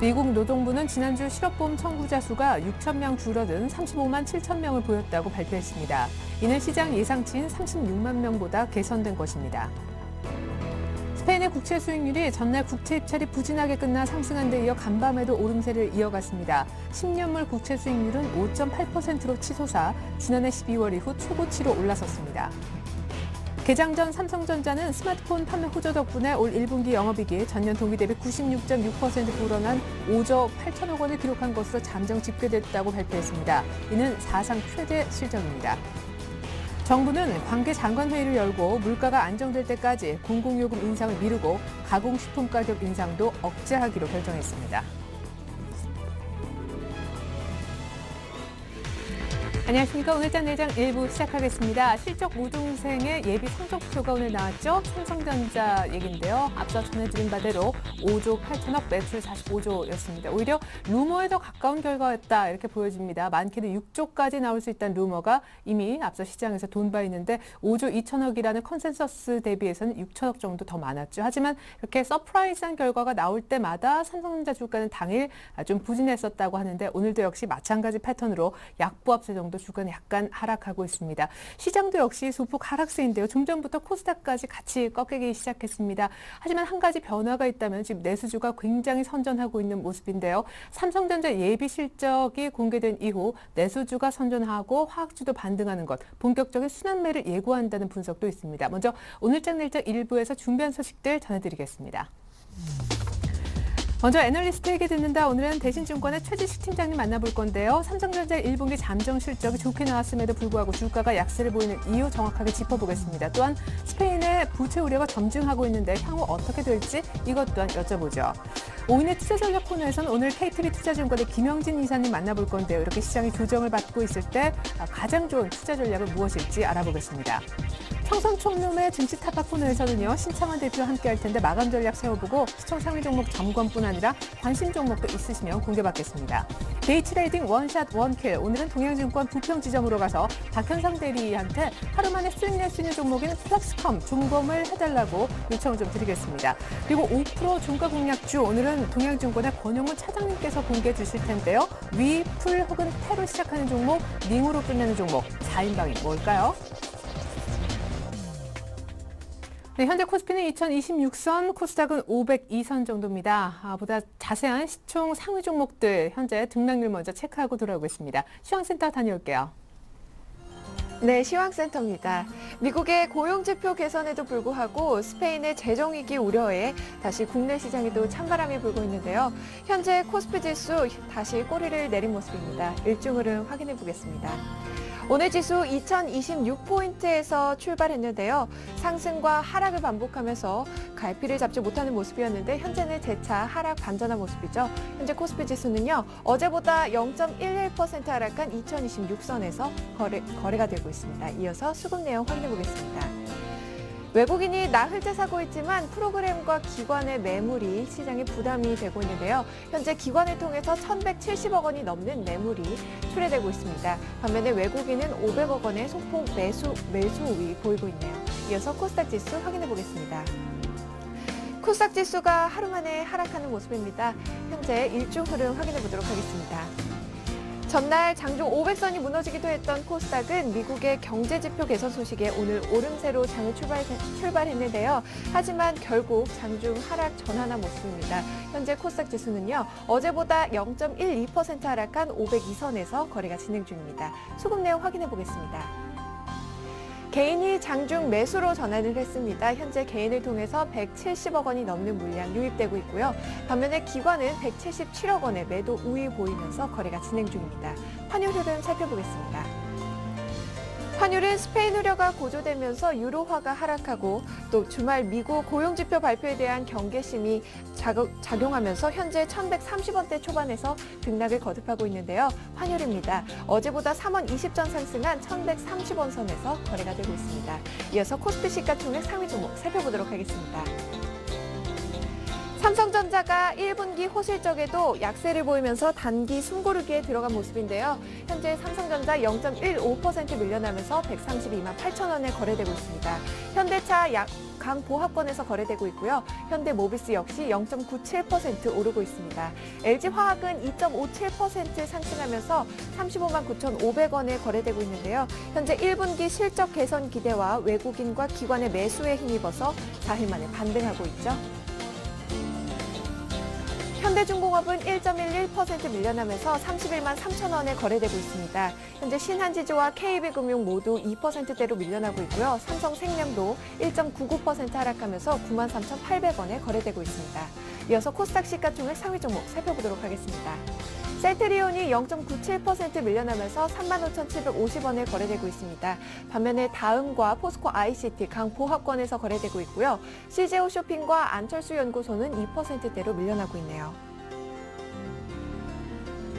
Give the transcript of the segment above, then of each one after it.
미국 노동부는 지난주 실업보험 청구자 수가 6천 명 줄어든 35만 7천 명을 보였다고 발표했습니다. 이는 시장 예상치인 36만 명보다 개선된 것입니다. 스페인의 국채 수익률이 전날 국채 입찰이 부진하게 끝나 상승한 데 이어 간밤에도 오름세를 이어갔습니다. 10년물 국채 수익률은 5.8%로 치솟아 지난해 12월 이후 최고치로 올라섰습니다. 개장 전 삼성전자는 스마트폰 판매 호조 덕분에 올 1분기 영업이익이 전년 동기 대비 96.6% 불어난 5조 8천억 원을 기록한 것으로 잠정 집계됐다고 발표했습니다. 이는 사상 최대 실적입니다. 정부는 관계 장관회의를 열고 물가가 안정될 때까지 공공요금 인상을 미루고 가공식품 가격 인상도 억제하기로 결정했습니다. 안녕하십니까. 오늘장 내장 1부 시작하겠습니다. 실적 모종생의 예비 성적표가 오늘 나왔죠. 삼성전자 얘기인데요. 앞서 전해드린 바대로 5조 8천억 매출 45조였습니다. 오히려 루머에 더 가까운 결과였다 이렇게 보여집니다. 많게는 6조까지 나올 수 있다는 루머가 이미 앞서 시장에서 돈바 있는데 5조 2천억이라는 컨센서스 대비해서는 6천억 정도 더 많았죠. 하지만 이렇게 서프라이즈한 결과가 나올 때마다 삼성전자 주가는 당일 좀 부진했었다고 하는데 오늘도 역시 마찬가지 패턴으로 약보합세 정도 주가는 약간 하락하고 있습니다. 시장도 역시 소폭 하락세인데요. 좀 전부터 코스닥까지 같이 꺾이기 시작했습니다. 하지만 한 가지 변화가 있다면 지금 내수주가 굉장히 선전하고 있는 모습인데요. 삼성전자 예비 실적이 공개된 이후 내수주가 선전하고 화학주도 반등하는 것, 본격적인 순환매를 예고한다는 분석도 있습니다. 먼저 오늘장 내일장 1부에서 준비한 소식들 전해드리겠습니다. 먼저 애널리스트 얘기 듣는다. 오늘은 대신증권의 최지식 팀장님 만나볼 건데요. 삼성전자 1분기 잠정 실적이 좋게 나왔음에도 불구하고 주가가 약세를 보이는 이유 정확하게 짚어보겠습니다. 또한 스페인의 부채 우려가 점증하고 있는데 향후 어떻게 될지 이것 또한 여쭤보죠. 오인의 투자 전략 코너에서는 오늘 KTB 투자증권의 김영진 이사님 만나볼 건데요. 이렇게 시장이 조정을 받고 있을 때 가장 좋은 투자 전략은 무엇일지 알아보겠습니다. 청선 총룸의 증시 타파 코너에서는요. 신창원 대표와 함께 할 텐데 마감 전략 세워보고 시청 상위 종목 점검뿐 아니라 관심 종목도 있으시면 공개받겠습니다. 데이트레이딩 원샷 원킬. 오늘은 동양증권 부평 지점으로 가서 박현상 대리한테 하루 만에 수익 낼 수 있는 종목인 플렉스컴 점검을 해달라고 요청을 좀 드리겠습니다. 그리고 5% 종가 공략주. 오늘은 동양증권의 권용문 차장님께서 공개해 주실 텐데요. 위, 풀 혹은 태로 시작하는 종목, 닝으로 끝내는 종목. 4인방이 뭘까요? 네, 현재 코스피는 2026선, 코스닥은 502선 정도입니다. 보다 자세한 시총 상위 종목들 현재 등락률 먼저 체크하고 돌아오겠습니다. 시황센터 다녀올게요. 네, 시황센터입니다. 미국의 고용지표 개선에도 불구하고 스페인의 재정위기 우려에 다시 국내 시장에도 찬바람이 불고 있는데요. 현재 코스피 지수 다시 꼬리를 내린 모습입니다. 일중 흐름 확인해 보겠습니다. 오늘 지수 2026포인트에서 출발했는데요. 상승과 하락을 반복하면서 갈피를 잡지 못하는 모습이었는데 현재는 재차 하락 반전한 모습이죠. 현재 코스피 지수는요. 어제보다 0.11% 하락한 2026선에서 거래가 되고 있습니다. 이어서 수급 내용 확인해 보겠습니다. 외국인이 나흘째 사고 있지만 프로그램과 기관의 매물이 시장에 부담이 되고 있는데요. 현재 기관을 통해서 1,170억 원이 넘는 매물이 출회되고 있습니다. 반면에 외국인은 500억 원의 소폭 매수 우위 보이고 있네요. 이어서 코스닥 지수 확인해 보겠습니다. 코스닥 지수가 하루 만에 하락하는 모습입니다. 현재 일중 흐름 확인해 보도록 하겠습니다. 전날 장중 500선이 무너지기도 했던 코스닥은 미국의 경제지표 개선 소식에 오늘 오름세로 장을 출발했는데요. 하지만 결국 장중 하락 전환한 모습입니다. 현재 코스닥 지수는요. 어제보다 0.12% 하락한 502선에서 거래가 진행 중입니다. 수급 내용 확인해 보겠습니다. 개인이 장중 매수로 전환을 했습니다. 현재 개인을 통해서 170억 원이 넘는 물량 유입되고 있고요. 반면에 기관은 177억 원의 매도 우위 보이면서 거래가 진행 중입니다. 환율 흐름 살펴보겠습니다. 환율은 스페인 우려가 고조되면서 유로화가 하락하고 또 주말 미국 고용지표 발표에 대한 경계심이 작용하면서 현재 1,130원대 초반에서 등락을 거듭하고 있는데요. 환율입니다. 어제보다 3원 20전 상승한 1,130원 선에서 거래가 되고 있습니다. 이어서 코스피 시가총액 상위 종목 살펴보도록 하겠습니다. 삼성전자가 1분기 호실적에도 약세를 보이면서 단기 숨고르기에 들어간 모습인데요. 현재 삼성전자 0.15% 밀려나면서 132만 8천 원에 거래되고 있습니다. 현대차 강보합권에서 거래되고 있고요. 현대모비스 역시 0.97% 오르고 있습니다. LG화학은 2.57% 상승하면서 35만 9,500원에 거래되고 있는데요. 현재 1분기 실적 개선 기대와 외국인과 기관의 매수에 힘입어서 4일 만에 반등하고 있죠. 현대중공업은 1.11% 밀려나면서 31만 3천 원에 거래되고 있습니다. 현재 신한지주와 KB금융 모두 2%대로 밀려나고 있고요. 삼성생명도 1.99% 하락하면서 9만 3,800원에 거래되고 있습니다. 이어서 코스닥 시가총액 상위 종목 살펴보도록 하겠습니다. 셀트리온이 0.97% 밀려나면서 35,750원에 거래되고 있습니다. 반면에 다음과 포스코 ICT 강보합권에서 거래되고 있고요. CJO 쇼핑과 안철수 연구소는 2%대로 밀려나고 있네요.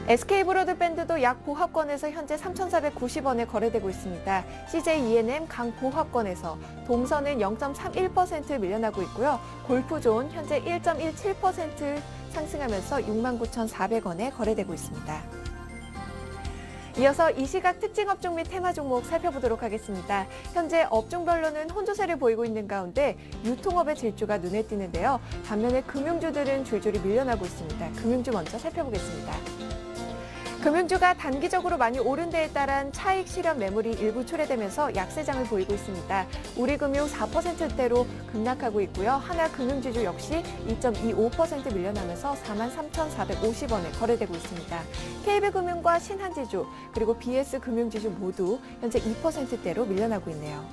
SK브로드밴드도 약 보합권에서 현재 3,490원에 거래되고 있습니다. CJ E&M 강보합권에서 동선은 0.31% 밀려나고 있고요. 골프존 현재 1.17% 상승하면서 69,400원에 거래되고 있습니다. 이어서 이 시각 특징 업종 및 테마 종목 살펴보도록 하겠습니다. 현재 업종별로는 혼조세를 보이고 있는 가운데 유통업의 질주가 눈에 띄는데요. 반면에 금융주들은 줄줄이 밀려나고 있습니다. 금융주 먼저 살펴보겠습니다. 금융주가 단기적으로 많이 오른 데에 따른 차익 실현 매물이 일부 초래되면서 약세장을 보이고 있습니다. 우리금융 4%대로 급락하고 있고요. 하나금융지주 역시 2.25% 밀려나면서 43,450원에 거래되고 있습니다. KB금융과 신한지주 그리고 BS금융지주 모두 현재 2%대로 밀려나고 있네요.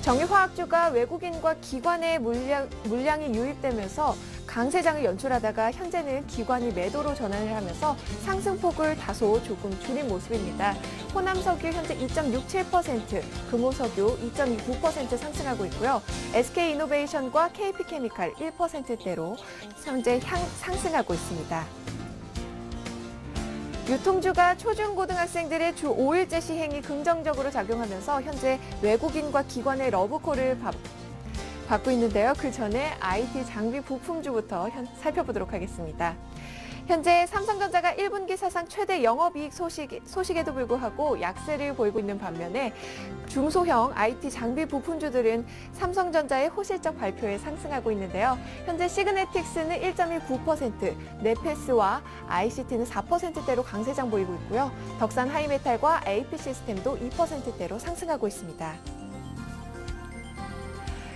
정유화학주가 외국인과 기관의 물량이 유입되면서 강세장을 연출하다가 현재는 기관이 매도로 전환을 하면서 상승폭을 다소 조금 줄인 모습입니다. 호남석유 현재 2.67%, 금호석유 2.29% 상승하고 있고요. SK이노베이션과 KP케미칼 1%대로 현재 상승하고 있습니다. 유통주가 초중고등학생들의 주 5일제 시행이 긍정적으로 작용하면서 현재 외국인과 기관의 러브콜을 받고 있는데요. 그 전에 IT 장비 부품주부터 살펴보도록 하겠습니다. 현재 삼성전자가 1분기 사상 최대 영업이익 소식에도 불구하고 약세를 보이고 있는 반면에 중소형 IT 장비 부품주들은 삼성전자의 호실적 발표에 상승하고 있는데요. 현재 시그네틱스는 1.19%, 네페스와 ICT는 4%대로 강세장 보이고 있고요. 덕산 하이메탈과 AP시스템도 2%대로 상승하고 있습니다.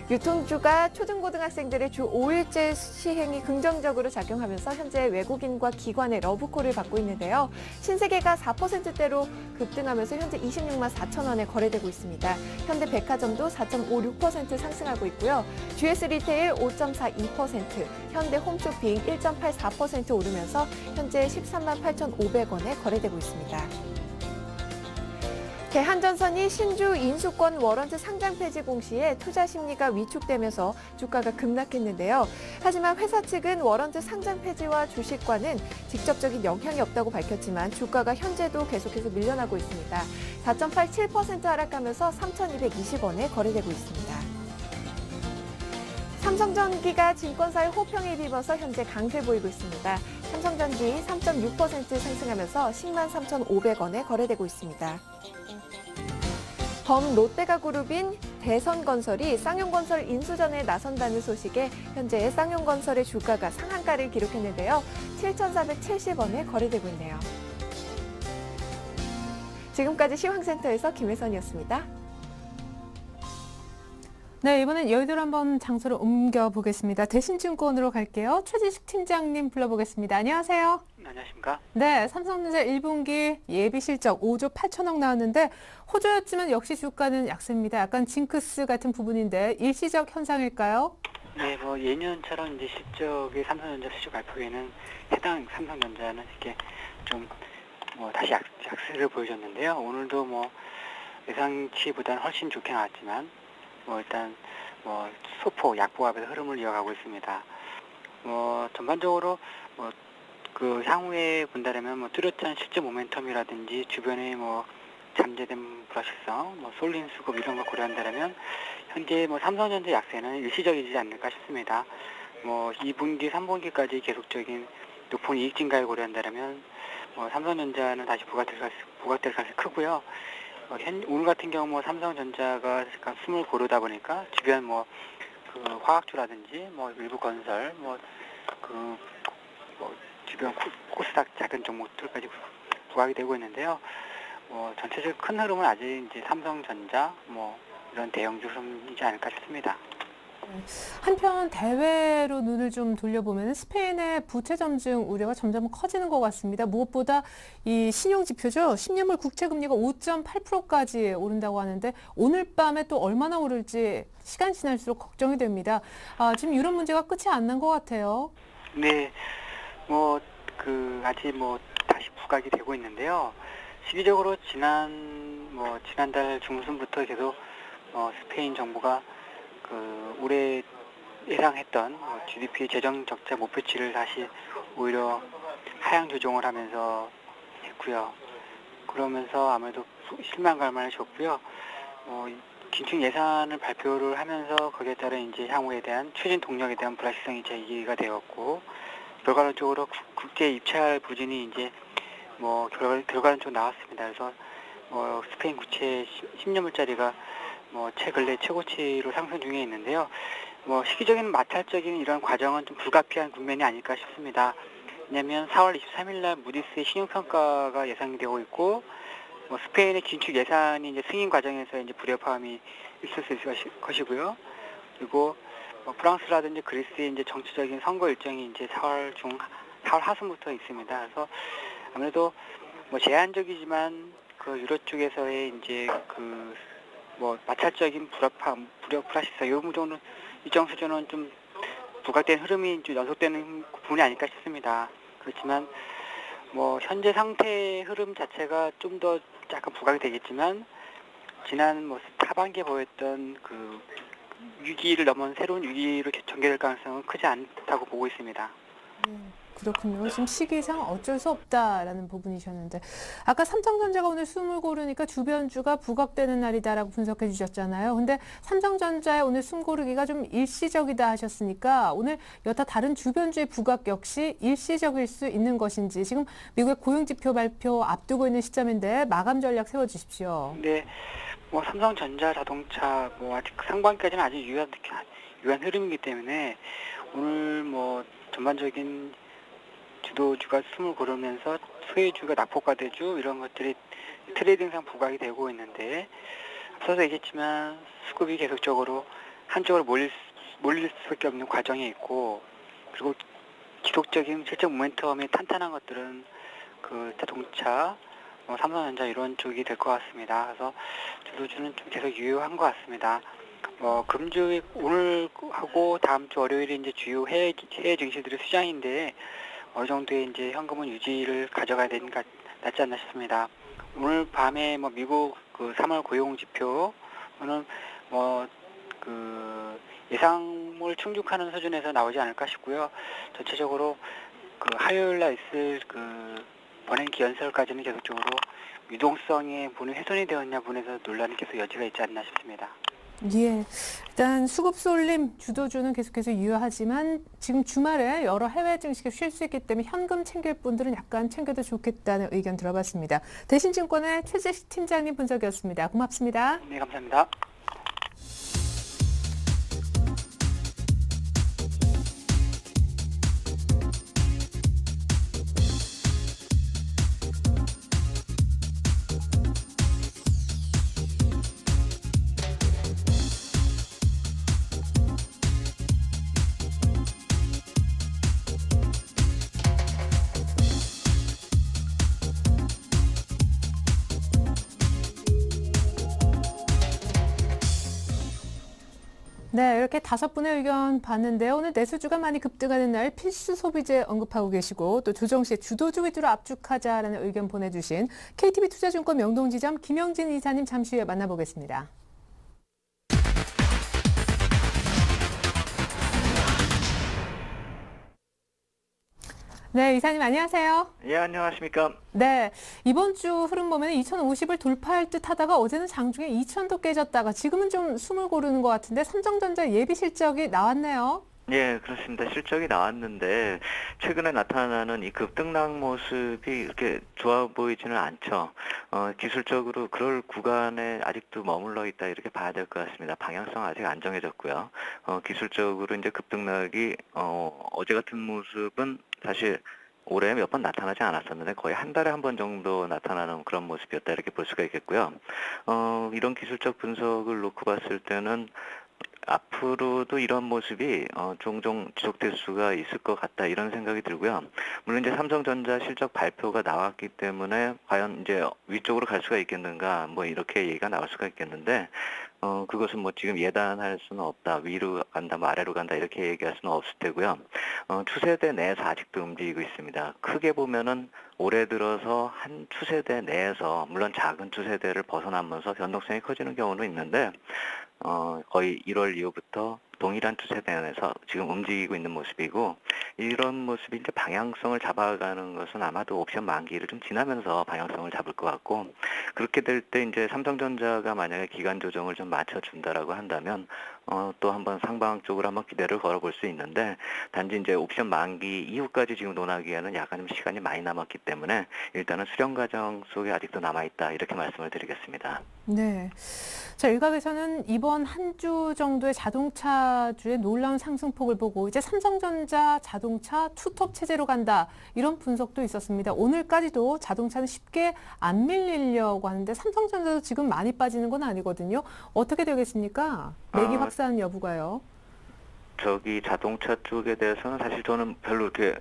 유통주가 초중고등학생들의 주 5일제 시행이 긍정적으로 작용하면서 현재 외국인과 기관의 러브콜을 받고 있는데요. 신세계가 4%대로 급등하면서 현재 26만 4천 원에 거래되고 있습니다. 현대백화점도 4.56% 상승하고 있고요. GS 리테일 5.42%, 현대홈쇼핑 1.84% 오르면서 현재 13만 8,500원에 거래되고 있습니다. 대한전선이 신주 인수권 워런트 상장 폐지 공시에 투자 심리가 위축되면서 주가가 급락했는데요. 하지만 회사 측은 워런트 상장 폐지와 주식과는 직접적인 영향이 없다고 밝혔지만 주가가 현재도 계속해서 밀려나고 있습니다. 4.87% 하락하면서 3,220원에 거래되고 있습니다. 삼성전기가 증권사의 호평에 힘입어서 현재 강세 보이고 있습니다. 삼성전기 3.6% 상승하면서 10만 3,500원에 거래되고 있습니다. 범롯데가그룹인 대선건설이 쌍용건설 인수전에 나선다는 소식에 현재 쌍용건설의 주가가 상한가를 기록했는데요. 7,470원에 거래되고 있네요. 지금까지 시황센터에서 김혜선이었습니다. 네, 이번엔 여의도로 한번 장소를 옮겨보겠습니다. 대신증권으로 갈게요. 최지식 팀장님 불러보겠습니다. 안녕하세요. 안녕하십니까? 네, 삼성전자 1분기 예비 실적 5조 8천억 나왔는데 호조였지만 역시 주가는 약세입니다. 약간 징크스 같은 부분인데 일시적 현상일까요? 네, 뭐 예년처럼 이제 실적의 삼성전자 실적 발표에는 해당 삼성전자는 이렇게 좀 다시 약세를 보여줬는데요. 오늘도 예상치보다는 훨씬 좋게 나왔지만 일단 소폭 약보합에서 흐름을 이어가고 있습니다. 전반적으로 그 향후에 본다면 뚜렷한 실제 모멘텀이라든지 주변에 잠재된 불확실성, 쏠림 수급 이런 걸 고려한다면 현재 삼성전자 약세는 일시적이지 않을까 싶습니다. 뭐 2분기, 3분기까지 계속적인 높은 이익 증가를 고려한다면 삼성전자는 다시 부각될 가능성이 크고요. 오늘 같은 경우 뭐 삼성전자가 약간 숨을 고르다 보니까 주변 그 화학주라든지 일부 건설 주변 코스닥 작은 종목들까지 부각이 되고 있는데요. 전체적 큰 흐름은 아직 이제 삼성전자 이런 대형주 흐름이지 않을까 싶습니다. 한편 대외로 눈을 좀 돌려보면 스페인의 부채 점증 우려가 점점 커지는 것 같습니다. 무엇보다 이 신용지표죠. 10년물 국채금리가 5.8%까지 오른다고 하는데 오늘 밤에 또 얼마나 오를지 시간 지날수록 걱정이 됩니다. 지금 이런 문제가 끝이 안 난 것 같아요. 네, 아직 다시 부각이 되고 있는데요. 시기적으로 지난달 중순부터 계속 스페인 정부가 올해 예상했던 GDP 재정 적자 목표치를 다시 오히려 하향 조정을 하면서 했고요. 그러면서 아무래도 실망감을 줬고요. 긴축 예산을 발표를 하면서 거기에 따른 이제 향후에 대한 추진 동력에 대한 불확실성이 제기가 되었고, 결과론적으로 국제 입찰 부진이 이제 결과론적으로 나왔습니다. 그래서 스페인 국채 10년물짜리가 근래 최고치로 상승 중에 있는데요. 시기적인 마찰적인 이런 과정은 좀 불가피한 국면이 아닐까 싶습니다. 왜냐하면 4월 23일 날 무디스의 신용평가가 예상이 되고 있고, 스페인의 긴축 예산이 이제 승인 과정에서 이제 불협화음이 있을 수 있을 것이고요. 그리고 프랑스라든지 그리스의 이제 정치적인 선거 일정이 이제 4월 하순부터 있습니다. 그래서 아무래도 제한적이지만 그 유럽 쪽에서의 이제 마찰적인 불확실성 이런 정도는 일정 수준은 좀 부각된 흐름이 좀 연속되는 부분이 아닐까 싶습니다. 그렇지만 현재 상태의 흐름 자체가 좀 더 약간 부각이 되겠지만 지난 하반기에 보였던 그 위기를 넘은 새로운 위기로 전개될 가능성은 크지 않다고 보고 있습니다. 그렇군요. 지금 시기상 어쩔 수 없다라는 부분이셨는데 아까 삼성전자가 오늘 숨을 고르니까 주변주가 부각되는 날이다라고 분석해 주셨잖아요. 근데 삼성전자의 오늘 숨 고르기가 좀 일시적이다 하셨으니까 오늘 여타 다른 주변주의 부각 역시 일시적일 수 있는 것인지 지금 미국의 고용지표 발표 앞두고 있는 시점인데 마감 전략 세워주십시오. 네, 삼성전자 자동차 아직 상반기까지는 아주 유한 흐름이기 때문에 오늘 전반적인 주도주가 숨을 고르면서 소외주가 낙폭과대주 이런 것들이 트레이딩상 부각이 되고 있는데 앞서서 얘기했지만 수급이 계속적으로 한쪽으로 몰릴 수밖에 없는 과정에 있고 그리고 지속적인 실적 모멘텀이 탄탄한 것들은 그 자동차, 삼성전자 이런 쪽이 될 것 같습니다. 그래서 주도주는 좀 계속 유효한 것 같습니다. 금주 오늘 하고 다음 주 월요일에 이제 주요 해외 증시들의 수장인데 어느 정도의 이제 현금은 유지를 가져가야 되는 게 낫지 않나 싶습니다. 오늘 밤에 미국 그 3월 고용 지표는 예상을 충족하는 수준에서 나오지 않을까 싶고요. 전체적으로 그 화요일 날 있을 그 버냉키 연설까지는 계속적으로 유동성의 부분이 훼손이 되었냐 부분에서 논란이 계속 여지가 있지 않나 싶습니다. 예, 일단 수급 쏠림 주도주는 계속해서 유효하지만 지금 주말에 여러 해외 증시가 쉴 수 있기 때문에 현금 챙길 분들은 약간 챙겨도 좋겠다는 의견 들어봤습니다. 대신증권의 최재식 팀장님 분석이었습니다. 고맙습니다. 네, 감사합니다. 네, 이렇게 5분의 의견 봤는데요. 오늘 내수주가 많이 급등하는 날 필수 소비재 언급하고 계시고 또 조정시에 주도주 위주로 압축하자라는 의견 보내주신 KTB 투자증권 명동지점 김영진 이사님 잠시 후에 만나보겠습니다. 네, 이사님 안녕하세요. 예, 안녕하십니까. 네, 이번 주 흐름 보면 2050을 돌파할 듯 하다가 어제는 장중에 2000도 깨졌다가 지금은 좀 숨을 고르는 것 같은데 삼성전자 예비 실적이 나왔네요. 예, 그렇습니다. 실적이 나왔는데 최근에 나타나는 이 급등락 모습이 이렇게 좋아 보이지는 않죠. 기술적으로 그럴 구간에 아직도 머물러 있다 이렇게 봐야 될 것 같습니다. 방향성 아직 안 정해졌고요. 기술적으로 이제 급등락이 어제 같은 모습은 사실 올해 몇 번 나타나지 않았었는데 거의 한 달에 한 번 정도 나타나는 그런 모습이었다 이렇게 볼 수가 있겠고요. 이런 기술적 분석을 놓고 봤을 때는 앞으로도 이런 모습이 종종 지속될 수가 있을 것 같다 이런 생각이 들고요. 물론 이제 삼성전자 실적 발표가 나왔기 때문에 과연 이제 위쪽으로 갈 수가 있겠는가 뭐 이렇게 얘기가 나올 수가 있겠는데 그것은 뭐 지금 예단할 수는 없다. 위로 간다, 뭐 아래로 간다 이렇게 얘기할 수는 없을 테고요. 추세대 내에서 아직도 움직이고 있습니다. 크게 보면은 올해 들어서 한 추세대 내에서 물론 작은 추세대를 벗어나면서 변동성이 커지는 경우는 있는데 거의 1월 이후부터 동일한 추세대 안에서 지금 움직이고 있는 모습이고 이런 모습이 이제 방향성을 잡아가는 것은 아마도 옵션 만기를 좀 지나면서 방향성을 잡을 것 같고 그렇게 될 때 이제 삼성전자가 만약에 기간 조정을 좀 맞춰준다라고 한다면 또 한번 상방 쪽으로 한번 기대를 걸어볼 수 있는데 단지 이제 옵션 만기 이후까지 지금 논하기에는 약간 좀 시간이 많이 남았기 때문에 일단은 수렴 과정 속에 아직도 남아있다 이렇게 말씀을 드리겠습니다. 네. 자, 일각에서는 이번 한 주 정도의 자동차주의 놀라운 상승폭을 보고 이제 삼성전자 자동차 투톱 체제로 간다 이런 분석도 있었습니다. 오늘까지도 자동차는 쉽게 안 밀리려고 하는데 삼성전자도 지금 많이 빠지는 건 아니거든요. 어떻게 되겠습니까? 매기 확산 여부가요. 저기 자동차 쪽에 대해서는 사실 저는 별로 이렇게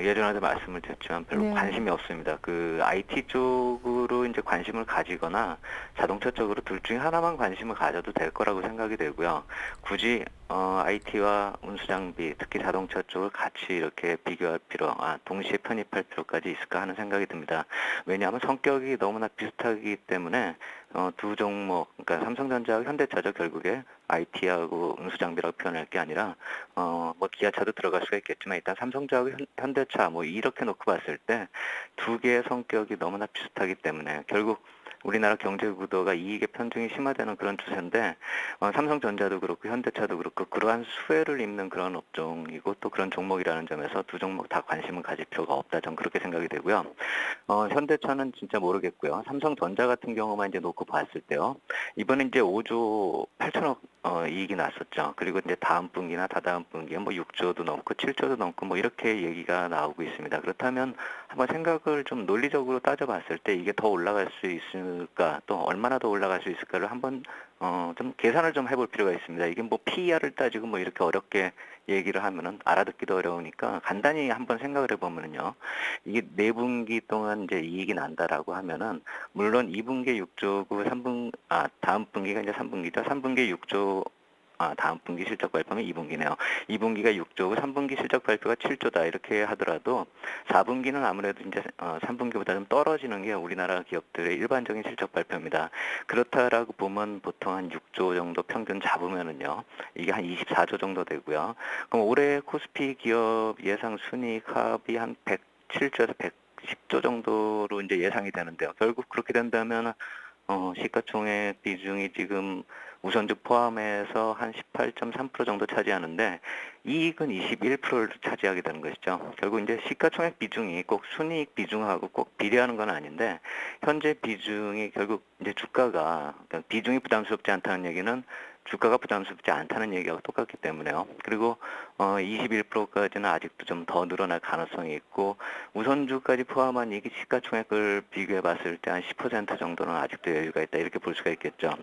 예전에도 말씀을 드렸지만 별로 네. 관심이 없습니다. 그 IT 쪽으로 이제 관심을 가지거나 자동차 쪽으로 둘 중에 하나만 관심을 가져도 될 거라고 생각이 되고요. 굳이 IT와 운수장비, 특히 자동차 쪽을 같이 이렇게 비교할 필요, 동시에 편입할 필요까지 있을까 하는 생각이 듭니다. 왜냐하면 성격이 너무나 비슷하기 때문에 두 종목, 그러니까 삼성전자하고 현대차죠. 결국에 IT하고 운수장비라고 표현할 게 아니라 뭐 기아차도 들어갈 수가 있겠지만 일단 삼성전자하고 현대차 뭐 이렇게 놓고 봤을 때 두 개의 성격이 너무나 비슷하기 때문에 결국 우리나라 경제 구도가 이익의 편중이 심화되는 그런 추세인데 삼성전자도 그렇고 현대차도 그렇고 그러한 수혜를 입는 그런 업종이고 또 그런 종목이라는 점에서 두 종목 다 관심을 가질 필요가 없다. 저는 그렇게 생각이 되고요. 현대차는 진짜 모르겠고요. 삼성전자 같은 경우만 이제 놓고 봤을 때요. 이번에 이제 5조 8천억 이익이 났었죠. 그리고 이제 다음 분기나 다다음 분기에 뭐 6조도 넘고 7조도 넘고 뭐 이렇게 얘기가 나오고 있습니다. 그렇다면 한번 생각을 좀 논리적으로 따져봤을 때 이게 더 올라갈 수 있을까, 또 얼마나 더 올라갈 수 있을까를 한번 좀 계산을 좀 해볼 필요가 있습니다. 이게 뭐 PER을 따지고 뭐 이렇게 어렵게 얘기를 하면은 알아듣기도 어려우니까 간단히 한번 생각을 해보면은요. 이게 4분기 동안 이제 이익이 난다라고 하면은 물론 2분기에 6조고 다음 분기가 이제 3분기죠. 3분기에 6조 다음 분기 실적 발표는 2분기네요. 2분기가 6조고 3분기 실적 발표가 7조다 이렇게 하더라도 4분기는 아무래도 이제 3분기보다 좀 떨어지는 게 우리나라 기업들의 일반적인 실적 발표입니다. 그렇다라고 보면 보통 한 6조 정도 평균 잡으면은요. 이게 한 24조 정도 되고요. 그럼 올해 코스피 기업 예상 순이익합이 한 107조에서 110조 정도로 이제 예상이 되는데요. 결국 그렇게 된다면 시가총액 비중이 지금 우선주 포함해서 한 18.3% 정도 차지하는데 이익은 21%를 차지하게 되는 것이죠. 결국 이제 시가총액 비중이 꼭 순이익 비중하고 꼭 비례하는 건 아닌데 현재 비중이 결국 이제 주가가 그러니까 비중이 부담스럽지 않다는 얘기는 주가가 부담스럽지 않다는 얘기하고 똑같기 때문에요. 그리고 21%까지는 아직도 좀 더 늘어날 가능성이 있고 우선주까지 포함한 이익 시가총액을 비교해 봤을 때 한 10% 정도는 아직도 여유가 있다 이렇게 볼 수가 있겠죠.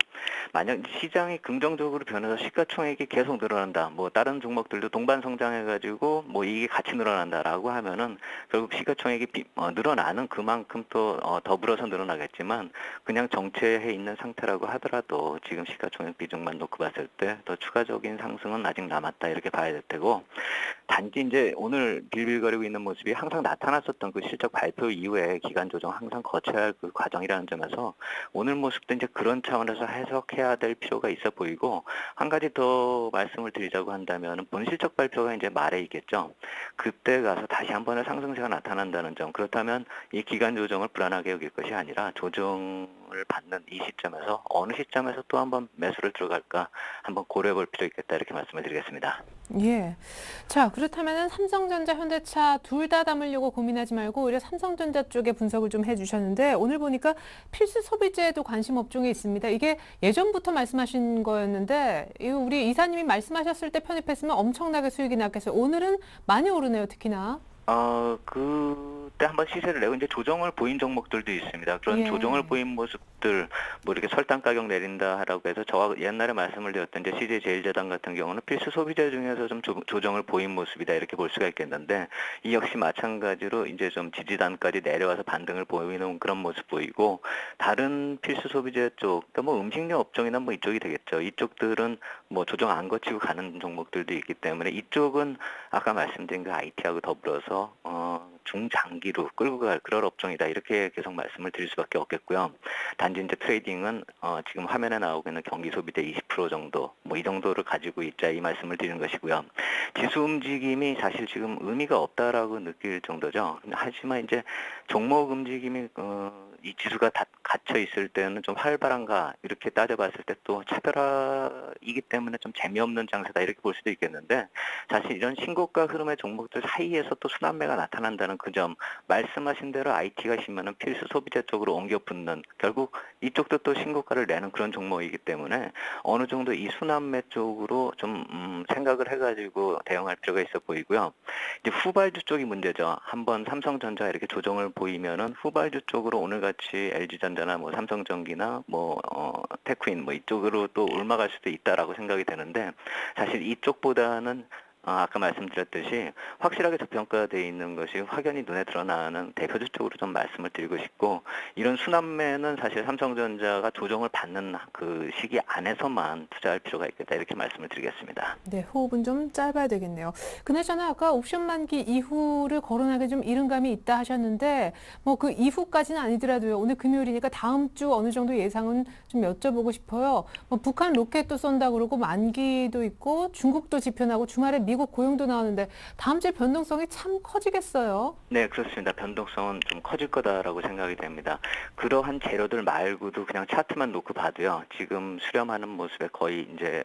만약 시장이 긍정적으로 변해서 시가총액이 계속 늘어난다. 뭐 다른 종목들도 동반 성장해가지고 뭐 이익이 같이 늘어난다라고 하면은 결국 시가총액이 늘어나는 그만큼 또 더불어서 늘어나겠지만 그냥 정체해 있는 상태라고 하더라도 지금 시가총액 비중만 놓고 봤을 때 더 추가적인 상승은 아직 남았다 이렇게 봐야 될 테고 단지 이제 오늘 빌빌거리고 있는 모습이 항상 나타났었던 그 실적 발표 이후에 기간 조정 항상 거쳐야 할 그 과정이라는 점에서 오늘 모습도 이제 그런 차원에서 해석해야 될 필요가 있어 보이고 한 가지 더 말씀을 드리자고 한다면 본 실적 발표가 이제 말에 있겠죠. 그때 가서 다시 한 번의 상승세가 나타난다는 점. 그렇다면 이 기간 조정을 불안하게 여길 것이 아니라 조정을 받는 이 시점에서 어느 시점에서 또 한 번 매수를 들어갈까 한번 고려해 볼 필요 있겠다 이렇게 말씀을 드리겠습니다. 예. 자, 그렇다면은 삼성전자, 현대차 둘 다 담으려고 고민하지 말고 오히려 삼성전자 쪽에 분석을 좀 해주셨는데 오늘 보니까 필수 소비재에도 관심 업종이 있습니다. 이게 예전부터 말씀하신 거였는데 이거 우리 이사님이 말씀하셨을 때 편입했으면 엄청나게 수익이 났겠어요. 오늘은 많이 오르네요, 특히나. 그때 한번 시세를 내고 이제 조정을 보인 종목들도 있습니다. 그런 예. 조정을 보인 모습들, 뭐 이렇게 설탕 가격 내린다 하라고 해서 저와 옛날에 말씀을 드렸던 이제 CJ 제일제당 같은 경우는 필수 소비재 중에서 좀 조정을 보인 모습이다 이렇게 볼 수가 있겠는데 이 역시 마찬가지로 이제 좀 지지단까지 내려와서 반등을 보이는 그런 모습 보이고 다른 필수 소비재 쪽, 그러니까 뭐 음식료 업종이나 뭐 이쪽이 되겠죠. 이쪽들은 뭐 조정 안 거치고 가는 종목들도 있기 때문에 이쪽은 아까 말씀드린 그 IT하고 더불어서 중장기로 끌고 갈 그런 업종이다 이렇게 계속 말씀을 드릴 수밖에 없겠고요. 단지 이제 트레이딩은 지금 화면에 나오고 있는 경기 소비대 20% 정도 뭐 이 정도를 가지고 있자 이 말씀을 드리는 것이고요. 지수 움직임이 사실 지금 의미가 없다라고 느낄 정도죠. 하지만 이제 종목 움직임이 이 지수가 다 갇혀 있을 때는 좀 활발한가 이렇게 따져봤을 때 또 차별화이기 때문에 좀 재미없는 장세다 이렇게 볼 수도 있겠는데 사실 이런 신고가 흐름의 종목들 사이에서 또 순환매가 나타난다는 그 점 말씀하신 대로 IT가 심으면 필수 소비재 쪽으로 옮겨 붙는 결국 이쪽도 또 신고가를 내는 그런 종목이기 때문에 어느 정도 이 순환매 쪽으로 좀 생각을 해가지고 대응할 필요가 있어 보이고요. 이제 후발주 쪽이 문제죠. 한번 삼성전자 이렇게 조정을 보이면은 후발주 쪽으로 오늘같이 LG전자나 뭐 삼성전기나 뭐 테크인 뭐 이쪽으로 또 올라갈 수도 있다라고 생각이 되는데 사실 이쪽보다는 아까 말씀드렸듯이 확실하게 저평가되어 있는 것이 확연히 눈에 드러나는 대표주 쪽으로 좀 말씀을 드리고 싶고 이런 순환매는 사실 삼성전자가 조정을 받는 그 시기 안에서만 투자할 필요가 있겠다 이렇게 말씀을 드리겠습니다. 네, 호흡은 좀 짧아야 되겠네요. 그나저나 아까 옵션 만기 이후를 거론하기 좀 이른 감이 있다 하셨는데 뭐 그 이후까지는 아니더라도요. 오늘 금요일이니까 다음 주 어느 정도 예상은 좀 여쭤보고 싶어요. 뭐 북한 로켓도 쏜다 그러고 만기도 있고 중국도 지표나고 주말에 미국 고용도 나오는데 다음 주에 변동성이 참 커지겠어요. 네, 그렇습니다. 변동성은 좀 커질 거다라고 생각이 됩니다. 그러한 재료들 말고도 그냥 차트만 놓고 봐도요. 지금 수렴하는 모습에 거의 이제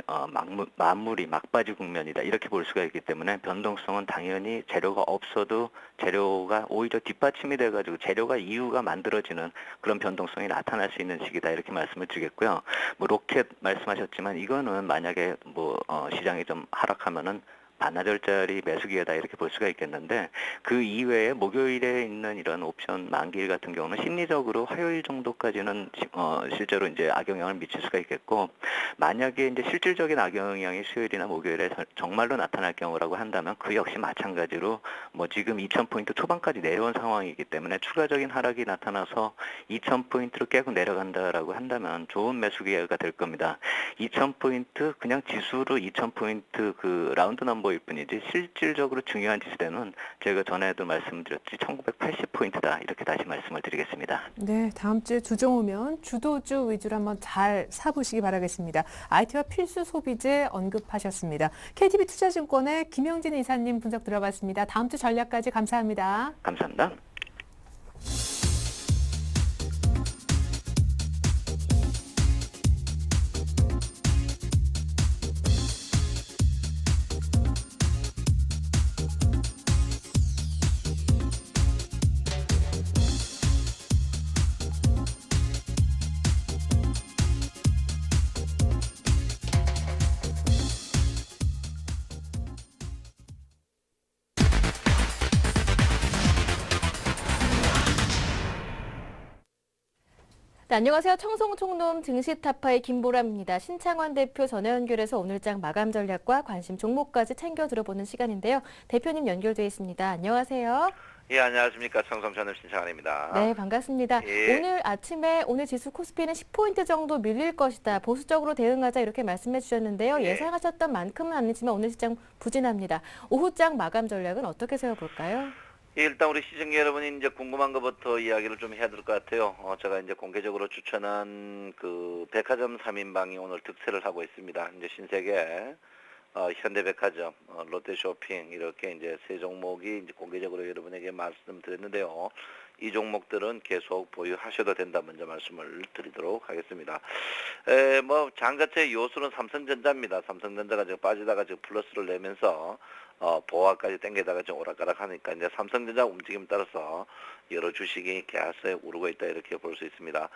마무리, 막바지 국면이다. 이렇게 볼 수가 있기 때문에 변동성은 당연히 재료가 없어도 재료가 오히려 뒷받침이 돼가지고 재료가 이유가 만들어지는 그런 변동성이 나타날 수 있는 시기다. 이렇게 말씀을 드리겠고요. 뭐 로켓 말씀하셨지만 이거는 만약에 뭐 시장이 좀 하락하면은 반나절짜리 매수 기회다 이렇게 볼 수가 있겠는데 그 이외에 목요일에 있는 이런 옵션 만기일 같은 경우는 심리적으로 화요일 정도까지는 실제로 이제 악영향을 미칠 수가 있겠고 만약에 이제 실질적인 악영향이 수요일이나 목요일에 정말로 나타날 경우라고 한다면 그 역시 마찬가지로 뭐 지금 2,000포인트 초반까지 내려온 상황이기 때문에 추가적인 하락이 나타나서 2,000포인트를 깨고 내려간다라고 한다면 좋은 매수 기회가 될 겁니다. 2,000포인트 그냥 지수로 2,000포인트 그 라운드 넘버일 뿐이지 실질적으로 중요한 지수대는 제가 전에도 말씀드렸지 1980포인트다 이렇게 다시 말씀을 드리겠습니다. 네, 다음 주에 주종 오면 주도주 위주로 한번 잘 사보시기 바라겠습니다. IT와 필수 소비재 언급하셨습니다. KTB 투자증권의 김영진 이사님 분석 들어봤습니다. 다음 주 전략까지 감사합니다. 감사합니다. 네, 안녕하세요. 청송총론 증시타파의 김보람입니다. 신창원 대표 전화 연결해서 오늘장 마감 전략과 관심 종목까지 챙겨 들어보는 시간인데요. 대표님 연결돼 있습니다. 안녕하세요. 예, 안녕하십니까. 청송전업 신창환입니다. 네, 반갑습니다. 예. 오늘 아침에 오늘 지수 코스피는 10포인트 정도 밀릴 것이다. 보수적으로 대응하자 이렇게 말씀해 주셨는데요. 예. 예상하셨던 만큼은 아니지만 오늘 시장 부진합니다. 오후장 마감 전략은 어떻게 세워볼까요? 예, 일단 우리 시청자 여러분이 이제 궁금한 것부터 이야기를 좀 해야 될 것 같아요. 제가 이제 공개적으로 추천한 그 백화점 3인방이 오늘 득세를 하고 있습니다. 이제 신세계, 현대백화점, 롯데쇼핑 이렇게 이제 세 종목이 이제 공개적으로 여러분에게 말씀드렸는데요. 이 종목들은 계속 보유하셔도 된다 먼저 말씀을 드리도록 하겠습니다. 뭐 장 자체의 요소는 삼성전자입니다. 삼성전자가 지금 빠지다가 지금 플러스를 내면서 보합까지 땡기다가 좀 오락가락 하니까 이제 삼성전자 움직임 따라서 여러 주식이 계속 오르고 있다 이렇게 볼 수 있습니다.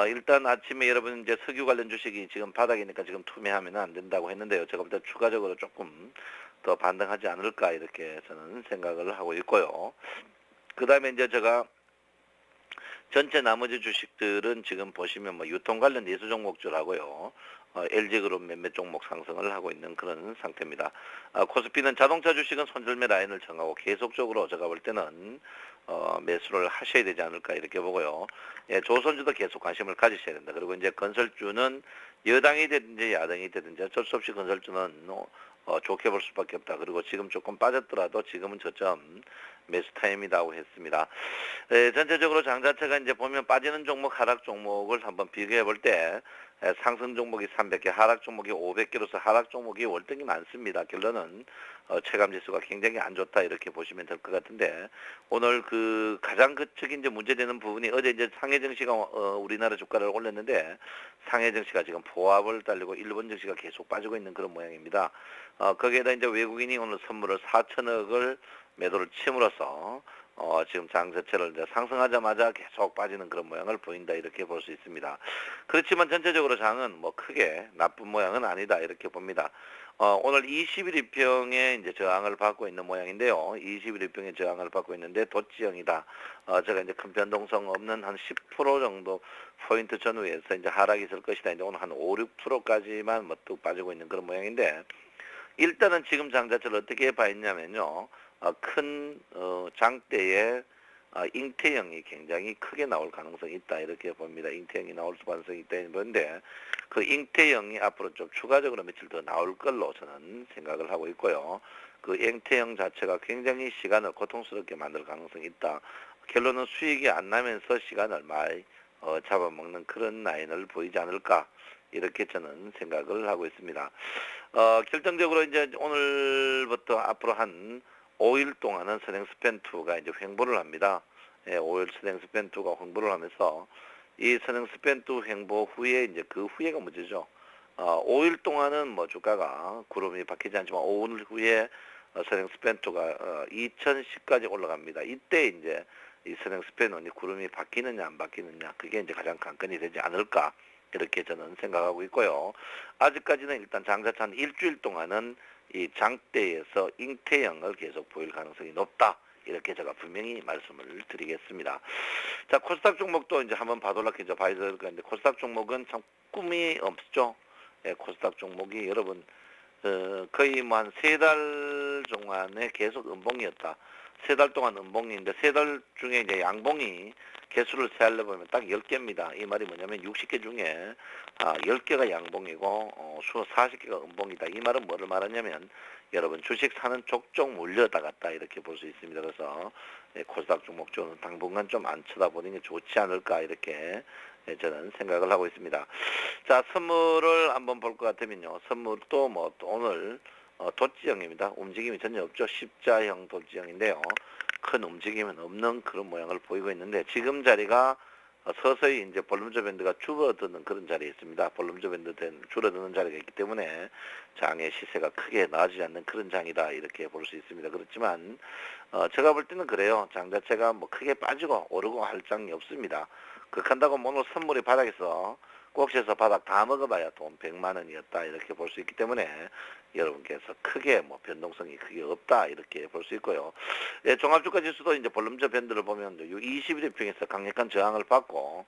일단 아침에 여러분 이제 석유 관련 주식이 지금 바닥이니까 지금 투매하면 안 된다고 했는데요. 제가 볼 때 추가적으로 조금 더 반등하지 않을까 이렇게 저는 생각을 하고 있고요. 그 다음에 이제 제가 전체 나머지 주식들은 지금 보시면 뭐 유통 관련 예수 종목주라고요. LG그룹 몇몇 종목 상승을 하고 있는 그런 상태입니다. 코스피는 자동차 주식은 손절매 라인을 정하고 계속적으로 제가 볼 때는 매수를 하셔야 되지 않을까 이렇게 보고요. 예, 조선주도 계속 관심을 가지셔야 된다. 그리고 이제 건설주는 여당이 되든지 야당이 되든지 어쩔 수 없이 건설주는 좋게 볼 수밖에 없다. 그리고 지금 조금 빠졌더라도 지금은 저점 매수 타임이라고 했습니다. 전체적으로 장 자체가 이제 보면 빠지는 종목, 하락 종목을 한번 비교해 볼 때 상승 종목이 300개, 하락 종목이 500개로서 하락 종목이 월등히 많습니다. 결론은 체감 지수가 굉장히 안 좋다 이렇게 보시면 될 것 같은데 오늘 그 가장 그쪽이 이제 문제되는 부분이 어제 이제 상해 증시가 우리나라 주가를 올렸는데 상해 증시가 지금 보합을 달리고 일본 증시가 계속 빠지고 있는 그런 모양입니다. 거기에다 이제 외국인이 오늘 선물을 4천억을 매도를 침으로써 지금 장 자체를 이제 상승하자마자 계속 빠지는 그런 모양을 보인다 이렇게 볼 수 있습니다. 그렇지만 전체적으로 장은 뭐 크게 나쁜 모양은 아니다 이렇게 봅니다. 오늘 21일평에 이제 저항을 받고 있는 모양인데요. 21일평에 저항을 받고 있는데 도지형이다. 제가 이제 큰 변동성 없는 한 10% 정도 포인트 전후에서 이제 하락이 있을 것이다. 이제 오늘 한 5, 6%까지만 뭐 뚝 빠지고 있는 그런 모양인데 일단은 지금 장 자체를 어떻게 봐있냐면요. 큰 장대에 잉태형이 굉장히 크게 나올 가능성이 있다 이렇게 봅니다. 잉태형이 나올 가능성이 있다 보는데 그 잉태형이 앞으로 좀 추가적으로 며칠 더 나올 걸로 저는 생각을 하고 있고요. 그 잉태형 자체가 굉장히 시간을 고통스럽게 만들 가능성이 있다. 결론은 수익이 안 나면서 시간을 많이 잡아먹는 그런 라인을 보이지 않을까 이렇게 저는 생각을 하고 있습니다. 결정적으로 이제 오늘부터 앞으로 한 5일 동안은 선행스팬2가 이제 횡보를 합니다. 예, 5일 선행스팬2가 횡보를 하면서 이 선행스팬2 횡보 후에 이제 그 후에가 문제죠. 5일 동안은 뭐 주가가 구름이 바뀌지 않지만 5일 후에 선행스팬2가 2010까지 올라갑니다. 이때 이제 이 선행스팬1이 구름이 바뀌느냐 안 바뀌느냐 그게 이제 가장 관건이 되지 않을까 이렇게 저는 생각하고 있고요. 아직까지는 일단 장자차 한 일주일 동안은 이 장대에서 잉태형을 계속 보일 가능성이 높다. 이렇게 제가 분명히 말씀을 드리겠습니다. 자, 코스닥 종목도 이제 한번 봐야 될 건데, 코스닥 종목은 참 꿈이 없죠. 예, 코스닥 종목이 여러분, 거의 뭐 한 3달 동안에 계속 음봉이었다. 3달 동안 음봉인데, 3달 중에 이제 양봉이 개수를 세하려 보면 딱 10개입니다. 이 말이 뭐냐면 60개 중에 10개가 양봉이고 40개가 음봉이다. 이 말은 뭐를 말하냐면 여러분 주식 사는 족족 몰려다 갔다 이렇게 볼 수 있습니다. 그래서 코스닥 종목주는 당분간 좀 안 쳐다보는 게 좋지 않을까 이렇게 저는 생각을 하고 있습니다. 자, 선물을 한번 볼 것 같으면요. 선물도 뭐 또 오늘 도지형입니다. 움직임이 전혀 없죠. 십자형 도지형인데요. 큰 움직임은 없는 그런 모양을 보이고 있는데 지금 자리가 서서히 이제 볼륨조 밴드가 줄어드는 그런 자리에 있습니다. 볼륨조 밴드 줄어드는 자리가 있기 때문에 장의 시세가 크게 나아지지 않는 그런 장이다 이렇게 볼 수 있습니다. 그렇지만 제가 볼 때는 그래요. 장 자체가 뭐 크게 빠지고 오르고 할 장이 없습니다. 그렇다고 오늘 선물이 바닥에서 꼭지에서 바닥 다 먹어봐야 돈 100만 원이었다 이렇게 볼 수 있기 때문에 여러분께서 크게 뭐 변동성이 크게 없다 이렇게 볼 수 있고요. 예, 종합주가 지수도 이제 볼륨저 밴드를 보면 21일평에서 강력한 저항을 받고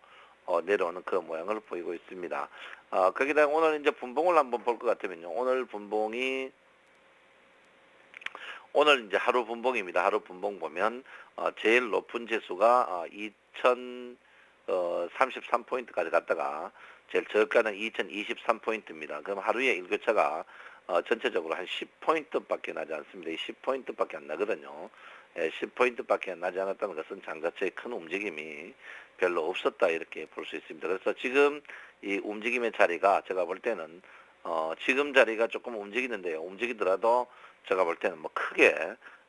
내려오는 그런 모양을 보이고 있습니다. 거기다 오늘 이제 분봉을 한번 볼 것 같으면요. 오늘 분봉이 오늘 이제 하루 분봉입니다. 하루 분봉 보면 제일 높은 지수가 2033포인트까지 갔다가 제일 저가는 2023포인트입니다. 그럼 하루에 일교차가 전체적으로 한 10포인트밖에 나지 않습니다. 10포인트밖에 안 나거든요. 10포인트밖에 나지 않았다는 것은 장 자체의 큰 움직임이 별로 없었다 이렇게 볼 수 있습니다. 그래서 지금 이 움직임의 자리가 제가 볼 때는 지금 자리가 조금 움직이는데요. 움직이더라도 제가 볼 때는 뭐 크게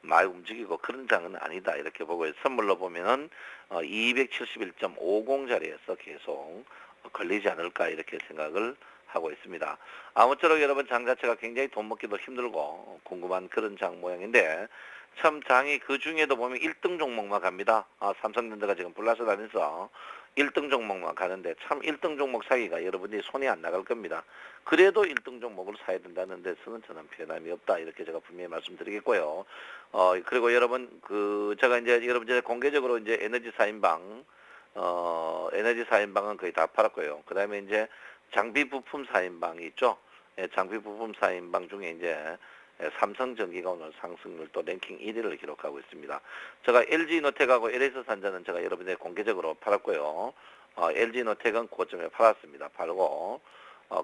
많이 움직이고 그런 장은 아니다 이렇게 보고요. 선물로 보면은 271.50 자리에서 계속 걸리지 않을까 이렇게 생각을 하고 있습니다. 아무쪼록 여러분 장 자체가 굉장히 돈 먹기도 힘들고 궁금한 그런 장 모양인데 참 장이 그 중에도 보면 1등 종목만 갑니다. 삼성전자가 지금 불나서 다니면서 1등 종목만 가는데 참 1등 종목 사기가 여러분들이 손이 안 나갈 겁니다. 그래도 1등 종목을 사야 된다는 데서는 저는 변함이 없다 이렇게 제가 분명히 말씀드리겠고요. 그리고 여러분 제가 이제 여러분들 공개적으로 이제 에너지 4인방 에너지 4인방은 거의 다 팔았고요. 그다음에 이제 장비 부품 4인방이 있죠. 장비 부품 4인방 중에 이제 삼성전기가 오늘 상승률 또 랭킹 1위를 기록하고 있습니다. 제가 LG노텍하고 LS산전은 제가 여러분들 공개적으로 팔았고요. LG노텍은 고점에 팔았습니다. 팔고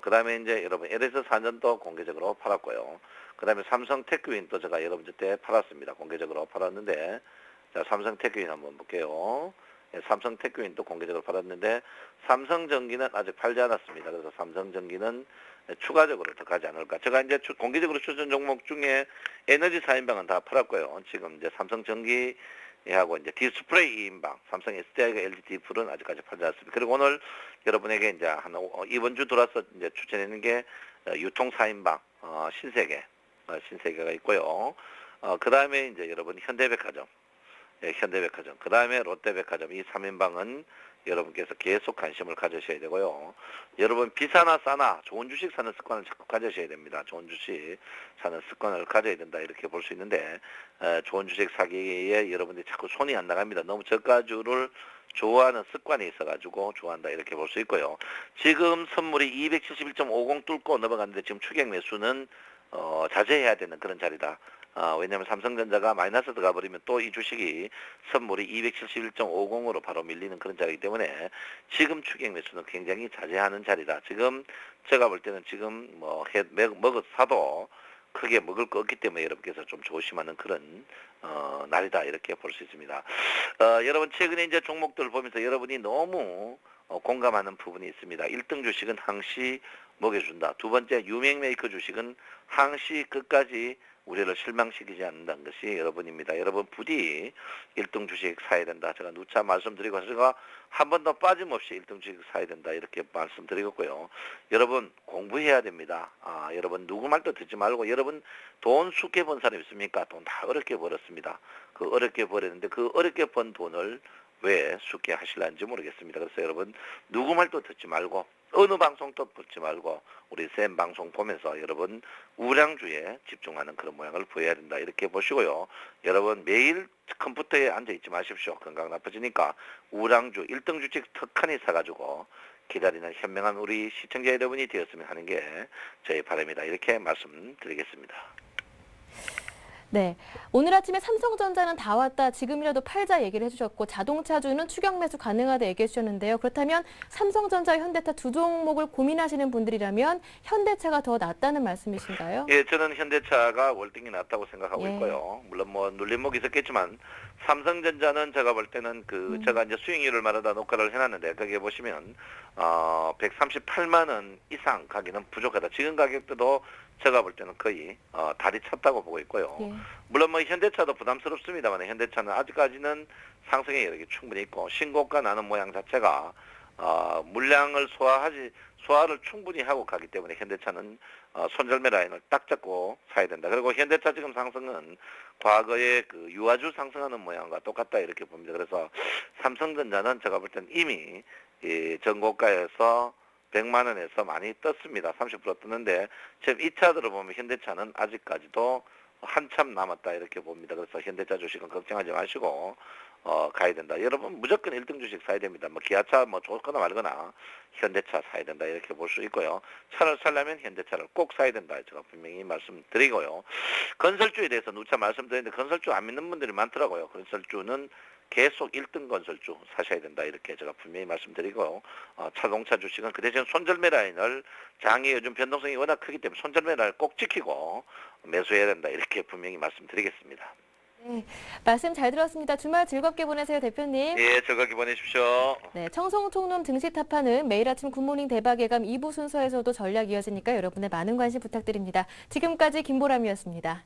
그 다음에 이제 여러분 LS산전도 공개적으로 팔았고요. 그 다음에 삼성테크윈도 제가 여러분들 때 팔았습니다. 공개적으로 팔았는데 자 삼성테크윈 한번 볼게요. 삼성테크윈도 공개적으로 팔았는데 삼성전기는 아직 팔지 않았습니다. 그래서 삼성전기는 추가적으로 더 가지 않을까. 제가 이제 공개적으로 추천 종목 중에 에너지 4인방은 다 팔았고요. 지금 이제 삼성전기하고 이제 디스플레이 2인방, 삼성 SDI가 LG 디플은 아직까지 팔지 않습니다. 그리고 오늘 여러분에게 이제 이번 주 들어서 이제 추천했는 게 유통 4인방, 신세계가 있고요. 그 다음에 이제 여러분 현대백화점, 그 다음에 롯데백화점 이 3인방은 여러분께서 계속 관심을 가지셔야 되고요. 여러분 비싸나 싸나 좋은 주식 사는 습관을 자꾸 가지셔야 됩니다. 좋은 주식 사는 습관을 가져야 된다 이렇게 볼 수 있는데 좋은 주식 사기에 여러분들이 자꾸 손이 안 나갑니다. 너무 저가주를 좋아하는 습관이 있어가지고 좋아한다 이렇게 볼 수 있고요. 지금 선물이 271.50 뚫고 넘어갔는데 지금 추격 매수는 자제해야 되는 그런 자리다. 왜냐하면 삼성전자가 마이너스 들어가 버리면 또 이 주식이 선물이 271.50으로 바로 밀리는 그런 자리이기 때문에 지금 추격 매수는 굉장히 자제하는 자리다. 지금 제가 볼 때는 지금 사도 크게 먹을 거 없기 때문에 여러분께서 좀 조심하는 그런 날이다 이렇게 볼 수 있습니다. 여러분 최근에 이제 종목들 보면서 여러분이 너무 공감하는 부분이 있습니다. 1등 주식은 항시 먹여준다. 두 번째 유명메이커 주식은 항시 끝까지 우리를 실망시키지 않는다는 것이 여러분입니다. 여러분 부디 1등 주식 사야 된다. 제가 누차 말씀드리고 제가 한 번도 빠짐없이 1등 주식 사야 된다. 이렇게 말씀드리겠고요. 여러분 공부해야 됩니다. 여러분 누구 말도 듣지 말고 여러분 돈 쉽게 번 사람 있습니까? 돈 다 어렵게 벌었습니다. 그 어렵게 벌었는데 그 어렵게 번 돈을 왜 쉽게 하실는지 모르겠습니다. 그래서 여러분 누구 말도 듣지 말고 어느 방송도 듣지 말고 우리 쌤 방송 보면서 여러분 우량주에 집중하는 그런 모양을 보여야 된다 이렇게 보시고요. 여러분 매일 컴퓨터에 앉아있지 마십시오. 건강 나빠지니까 우량주 1등 주식 턱하니 사가지고 기다리는 현명한 우리 시청자 여러분이 되었으면 하는 게 저의 바람이다. 이렇게 말씀드리겠습니다. 네, 오늘 아침에 삼성전자는 다 왔다, 지금이라도 팔자 얘기를 해주셨고 자동차주는 추격 매수 가능하다 얘기해 주셨는데요. 그렇다면 삼성전자, 현대차 두 종목을 고민하시는 분들이라면 현대차가 더 낫다는 말씀이신가요? 예, 저는 현대차가 월등히 낫다고 생각하고 예. 있고요. 물론 뭐 눌림목이 있었겠지만 삼성전자는 제가 볼 때는 제가 이제 수익률을 말하다 녹화를 해놨는데 거기에 보시면 138만 원 이상 가기는 부족하다. 지금 가격대도 제가 볼 때는 거의 다리 찼다고 보고 있고요. 예. 물론 뭐 현대차도 부담스럽습니다만 현대차는 아직까지는 상승의 여력이 충분히 있고 신고가 나는 모양 자체가 물량을 소화를 충분히 하고 가기 때문에 현대차는 손절매 라인을 딱 잡고 사야 된다. 그리고 현대차 지금 상승은 과거에 그 유아주 상승하는 모양과 똑같다 이렇게 봅니다. 그래서 삼성전자는 제가 볼 때는 이미 전고가에서 100만 원에서 많이 떴습니다. 30% 떴는데 지금 이 차들을 보면 현대차는 아직까지도 한참 남았다 이렇게 봅니다. 그래서 현대차 주식은 걱정하지 마시고 가야 된다. 여러분 무조건 1등 주식 사야 됩니다. 뭐 기아차 뭐 좋거나 말거나 현대차 사야 된다 이렇게 볼 수 있고요. 차를 사려면 현대차를 꼭 사야 된다. 제가 분명히 말씀드리고요. 건설주에 대해서 누차 말씀드렸는데 건설주 안 믿는 분들이 많더라고요. 건설주는 계속 1등 건설주 사셔야 된다 이렇게 제가 분명히 말씀드리고 자동차 주식은 그 대신 손절매 라인을 장이 요즘 변동성이 워낙 크기 때문에 손절매 라인을 꼭 지키고 매수해야 된다 이렇게 분명히 말씀드리겠습니다. 네, 말씀 잘 들었습니다. 주말 즐겁게 보내세요, 대표님. 예, 즐겁게 보내십시오. 네, 청송총론 증시타파는 매일 아침 굿모닝 대박 예감 2부 순서에서도 전략 이어지니까 여러분의 많은 관심 부탁드립니다. 지금까지 김보람이었습니다.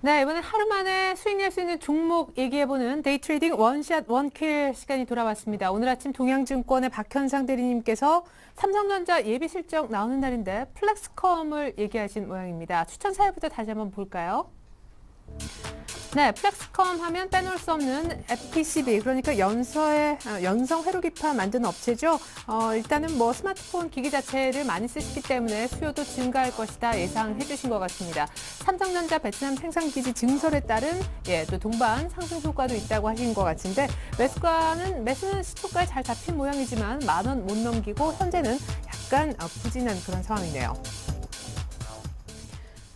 네, 이번엔 하루 만에 수익 낼 수 있는 종목 얘기해보는 데이트레이딩 원샷 원킬 시간이 돌아왔습니다. 오늘 아침 동양증권의 박현상 대리님께서 삼성전자 예비 실적 나오는 날인데 플렉스컴을 얘기하신 모양입니다. 추천 사회부터 다시 한번 볼까요? 네, 플렉스컴 하면 빼놓을 수 없는 FPCB, 그러니까 연성 회로기판 만드는 업체죠. 일단은 뭐 스마트폰 기기 자체를 많이 쓰시기 때문에 수요도 증가할 것이다 예상해 주신 것 같습니다. 삼성전자 베트남 생산기지 증설에 따른 또 동반 상승 효과도 있다고 하신 것 같은데 매수는 시초가에 잘 잡힌 모양이지만 10,000원 못 넘기고 현재는 약간 부진한 그런 상황이네요.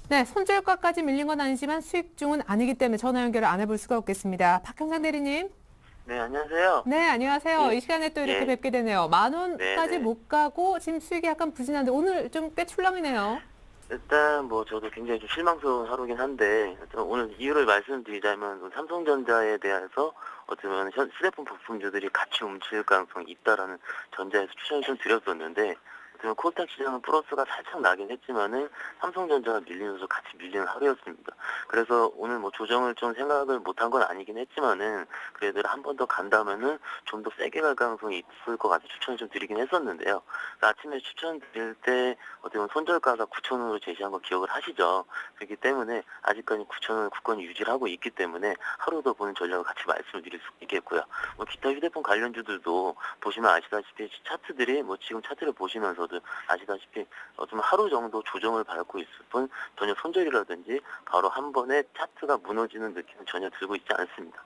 네, 손절가까지 밀린 건 아니지만 수익 중은 아니기 때문에 전화 연결을 안 해볼 수가 없겠습니다. 박형상 대리님. 네, 안녕하세요. 네, 안녕하세요. 예. 이 시간에 또 이렇게 예. 뵙게 되네요. 10,000원까지 네, 네. 못 가고 지금 수익이 약간 부진한데 오늘 좀 꽤 출렁이네요. 일단 뭐 저도 굉장히 좀 실망스러운 하루긴 한데 오늘 이유를 말씀드리자면 삼성전자에 대해서 어떻게 보면 휴대폰 부품주들이 같이 움직일 가능성이 있다라는 전제에서 추천을 좀 드렸었는데 코스닥 시장은 플러스가 살짝 나긴 했지만은 삼성전자가 밀리면서 같이 밀리는 하루였습니다. 그래서 오늘 뭐 조정을 좀 생각을 못한 건 아니긴 했지만은 그래도 한 번 더 간다면은 좀 더 세게 갈 가능성이 있을 것 같아 추천을 좀 드리긴 했었는데요. 아침에 추천 드릴 때 어떻게 보면 손절가가 9,000원으로 제시한 거 기억을 하시죠. 그렇기 때문에 아직까지 9,000원 국권이 유지를 하고 있기 때문에 하루 더 보는 전략을 같이 말씀을 드릴 수 있겠고요. 뭐 기타 휴대폰 관련주들도 보시면 아시다시피 차트들이 뭐 지금 차트를 보시면서도 아시다시피 좀 하루 정도 조정을 밟고 있을 뿐 전혀 손절이라든지 바로 한 번에 차트가 무너지는 느낌은 전혀 들고 있지 않습니다.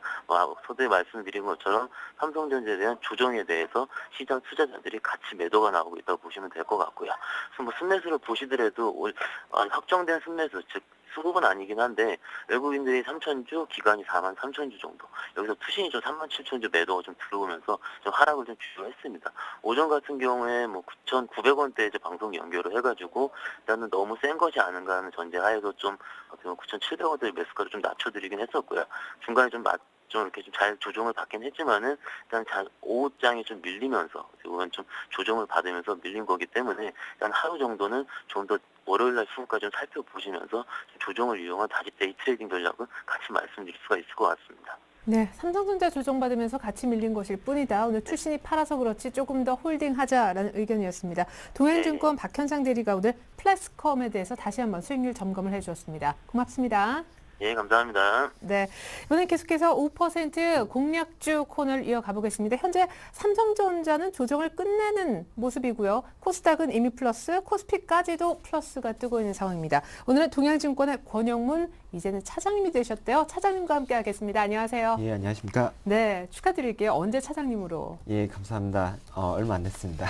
서두에 말씀드린 것처럼 삼성전자에 대한 조정에 대해서 시장 투자자들이 같이 매도가 나오고 있다고 보시면 될 것 같고요. 그래서 뭐 순매수를 보시더라도 확정된 순매수 즉 수급은 아니긴 한데 외국인들이 3,000주, 기관이 43,000주 정도. 여기서 투신이 좀 37,000주 매도가 좀 들어오면서 좀 하락을 좀 주저했습니다. 오전 같은 경우에 뭐 9,900원대 이제 방송 연결을 해가지고 일단은 너무 센 것이 아닌가 하는 전제하에서 좀 어떻게 보면 9,700원대 매수가를 좀 낮춰드리긴 했었고요. 중간에 좀 이렇게 좀 잘 조정을 받긴 했지만은 일단 오후장이 좀 밀리면서 이건 좀 조정을 받으면서 밀린 거기 때문에 일단 하루 정도는 좀 더 월요일날 수급까지 좀 살펴보시면서 조정을 이용한 다시 데이 트레이딩 전략을 같이 말씀드릴 수가 있을 것 같습니다. 네, 삼성전자 조정받으면서 같이 밀린 것일 뿐이다. 오늘 출신이 팔아서 그렇지 조금 더 홀딩하자라는 의견이었습니다. 동양증권 박현상 대리가 오늘 플렉스컴에 대해서 다시 한번 수익률 점검을 해주었습니다. 고맙습니다. 예, 감사합니다. 네, 이번엔 계속해서 5% 공략주 코너를 이어가 보겠습니다. 현재 삼성전자는 조정을 끝내는 모습이고요. 코스닥은 이미 플러스, 코스피까지도 플러스가 뜨고 있는 상황입니다. 오늘은 동양증권의 권영문 이제는 차장님이 되셨대요. 차장님과 함께 하겠습니다. 안녕하세요. 예, 안녕하십니까. 네, 축하드릴게요. 언제 차장님으로? 예, 감사합니다. 얼마 안 됐습니다.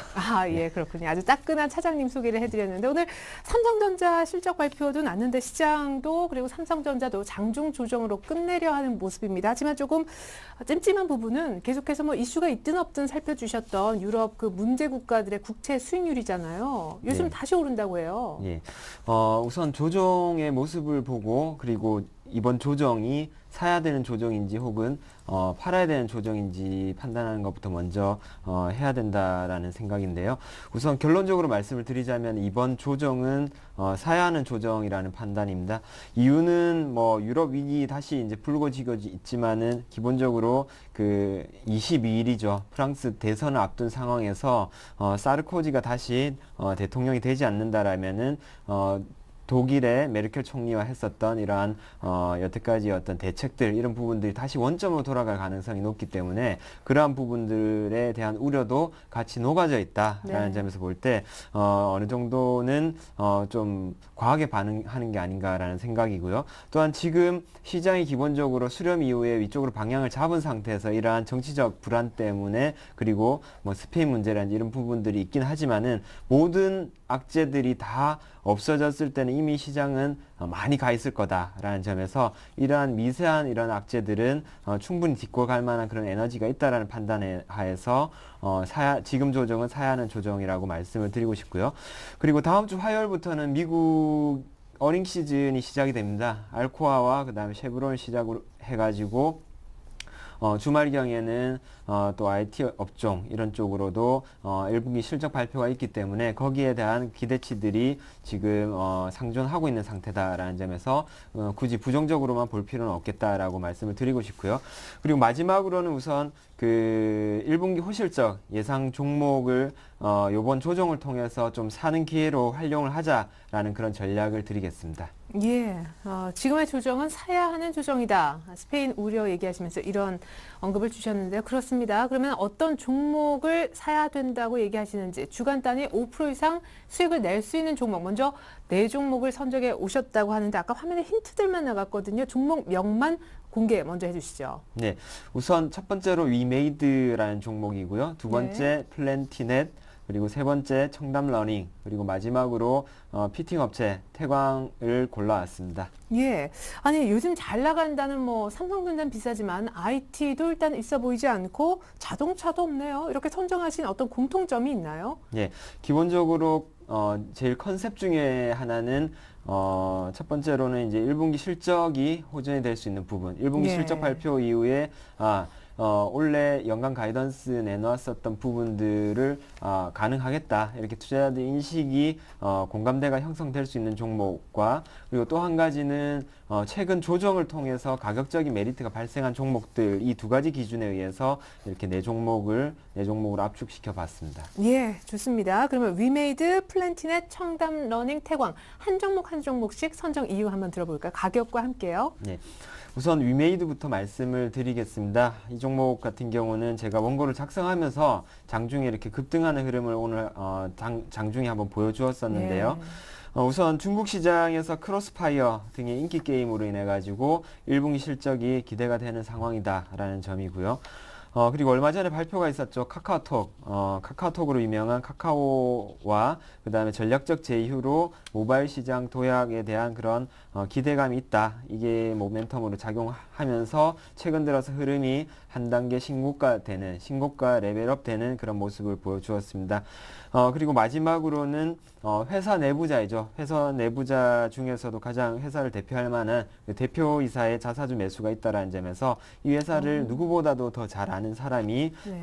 예, 그렇군요. 아주 따끈한 차장님 소개를 해드렸는데 오늘 삼성전자 실적 발표도 났는데 시장도 그리고 삼성전자도 장중 조정으로 끝내려 하는 모습입니다. 하지만 조금 찜찜한 부분은 계속해서 뭐 이슈가 있든 없든 살펴주셨던 유럽 그 문제 국가들의 국채 수익률이잖아요. 요즘 네. 다시 오른다고 해요. 예, 우선 조정의 모습을 보고 그리고 이번 조정이 사야 되는 조정인지 혹은 팔아야 되는 조정인지 판단하는 것부터 먼저 해야 된다라는 생각인데요. 우선 결론적으로 말씀을 드리자면 이번 조정은 사야 하는 조정이라는 판단입니다. 이유는 뭐 유럽 위기 다시 이제 불거지고 있지만은 기본적으로 그 22일이죠. 프랑스 대선을 앞둔 상황에서 사르코지가 다시 대통령이 되지 않는다라면은 독일의 메르켈 총리와 했었던 이러한 여태까지 어떤 대책들 이런 부분들이 다시 원점으로 돌아갈 가능성이 높기 때문에 그러한 부분들에 대한 우려도 같이 녹아져 있다라는 네. 점에서 볼 때 어느 정도는 좀 과하게 반응하는 게 아닌가라는 생각이고요. 또한 지금 시장이 기본적으로 수렴 이후에 위쪽으로 방향을 잡은 상태에서 이러한 정치적 불안 때문에 그리고 뭐 스페인 문제라든지 이런 부분들이 있긴 하지만은 모든 악재들이 다 없어졌을 때는 이미 시장은 많이 가 있을 거다라는 점에서 이러한 미세한 이런 악재들은 충분히 딛고 갈 만한 그런 에너지가 있다라는 판단에 하에서 지금 조정은 사야 하는 조정이라고 말씀을 드리고 싶고요. 그리고 다음 주 화요일부터는 미국 어닝 시즌이 시작이 됩니다. 알코아와 그다음에 쉐브론을 시작으로 해가지고 주말경에는 또 IT 업종 이런 쪽으로도 1분기 실적 발표가 있기 때문에 거기에 대한 기대치들이 지금 상존하고 있는 상태다라는 점에서 굳이 부정적으로만 볼 필요는 없겠다라고 말씀을 드리고 싶고요. 그리고 마지막으로는 우선 그 1분기 호실적 예상 종목을 요번 조정을 통해서 좀 사는 기회로 활용을 하자라는 그런 전략을 드리겠습니다. 예, 지금의 조정은 사야 하는 조정이다. 스페인 우려 얘기하시면서 이런 언급을 주셨는데요. 그렇습니다. 그러면 어떤 종목을 사야 된다고 얘기하시는지 주간 단위 5% 이상 수익을 낼 수 있는 종목, 먼저 네 종목을 선정해 오셨다고 하는데 아까 화면에 힌트들만 나갔거든요. 종목 명만 공개 먼저 해주시죠. 네, 우선 첫 번째로 위메이드라는 종목이고요. 두 번째 네. 플랜티넷, 그리고 세 번째 청담러닝, 그리고 마지막으로 피팅 업체 태광을 골라왔습니다. 예, 아니 요즘 잘 나간다는 뭐 삼성전자는 비싸지만 IT도 일단 있어 보이지 않고 자동차도 없네요. 이렇게 선정하신 어떤 공통점이 있나요? 예, 기본적으로 제일 컨셉 중에 하나는 첫 번째로는 이제 1분기 실적이 호전이 될 수 있는 부분. 1분기 예. 실적 발표 이후에 올해 연간 가이던스 내놓았었던 부분들을 가능하겠다. 이렇게 투자자들 인식이 공감대가 형성될 수 있는 종목과 그리고 또 한 가지는 최근 조정을 통해서 가격적인 메리트가 발생한 종목들 이 두 가지 기준에 의해서 이렇게 네 종목을 압축시켜 봤습니다. 예, 좋습니다. 그러면 위메이드, 플랜티넷, 청담, 러닝, 태광 한 종목 한 종목씩 선정 이유 한번 들어볼까요? 가격과 함께요. 네. 우선 위메이드부터 말씀을 드리겠습니다. 이 종목 같은 경우는 제가 원고를 작성하면서 장중에 이렇게 급등하는 흐름을 오늘 장중에 한번 보여주었었는데요. 예. 우선 중국 시장에서 크로스파이어 등의 인기 게임으로 인해 가지고 1분기 실적이 기대가 되는 상황이다라는 점이고요. 그리고 얼마 전에 발표가 있었죠. 카카오톡으로 유명한 카카오와 그 다음에 전략적 제휴로 모바일 시장 도약에 대한 그런 기대감이 있다. 이게 모멘텀으로 작용하면서 최근 들어서 흐름이 한 단계 신고가 레벨업 되는 그런 모습을 보여주었습니다. 그리고 마지막으로는 회사 내부자이죠. 회사 내부자 중에서도 가장 회사를 대표할 만한 대표이사의 자사주 매수가 있다라는 점에서 이 회사를 누구보다도 더 잘 아는 사람이 네.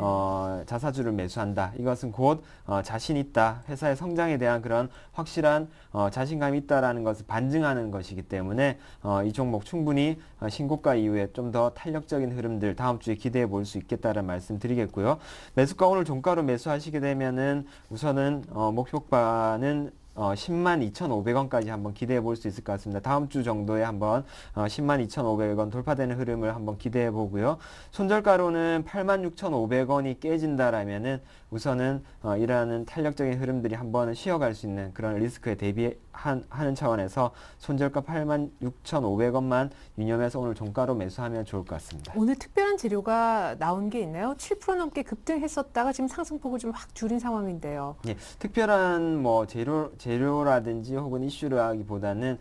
자사주를 매수한다. 이것은 곧 자신 있다. 회사의 성장에 대한 그런 확실한 자신감이 있다라는 것을 반증하는 것이기 때문에 이 종목 충분히 신고가 이후에 좀 더 탄력적인 흐름들 다음 주에 기대해 볼 수 있겠다는 말씀 드리겠고요. 매수가 오늘 종가로 매수하시게 되면은 우선은 목표가는 102,500원까지 한번 기대해 볼 수 있을 것 같습니다. 다음 주 정도에 한번 102,500원 돌파되는 흐름을 한번 기대해 보고요. 손절가로는 86,500원이 깨진다라면은 우선은 이러한 탄력적인 흐름들이 한번 쉬어갈 수 있는 그런 리스크에 대비하는 차원에서 손절가 86,500원만 유념해서 오늘 종가로 매수하면 좋을 것 같습니다. 오늘 특별한 재료가 나온 게 있나요? 7% 넘게 급등했었다가 지금 상승폭을 좀 확 줄인 상황인데요. 예, 특별한 뭐 재료라든지 혹은 이슈라기보다는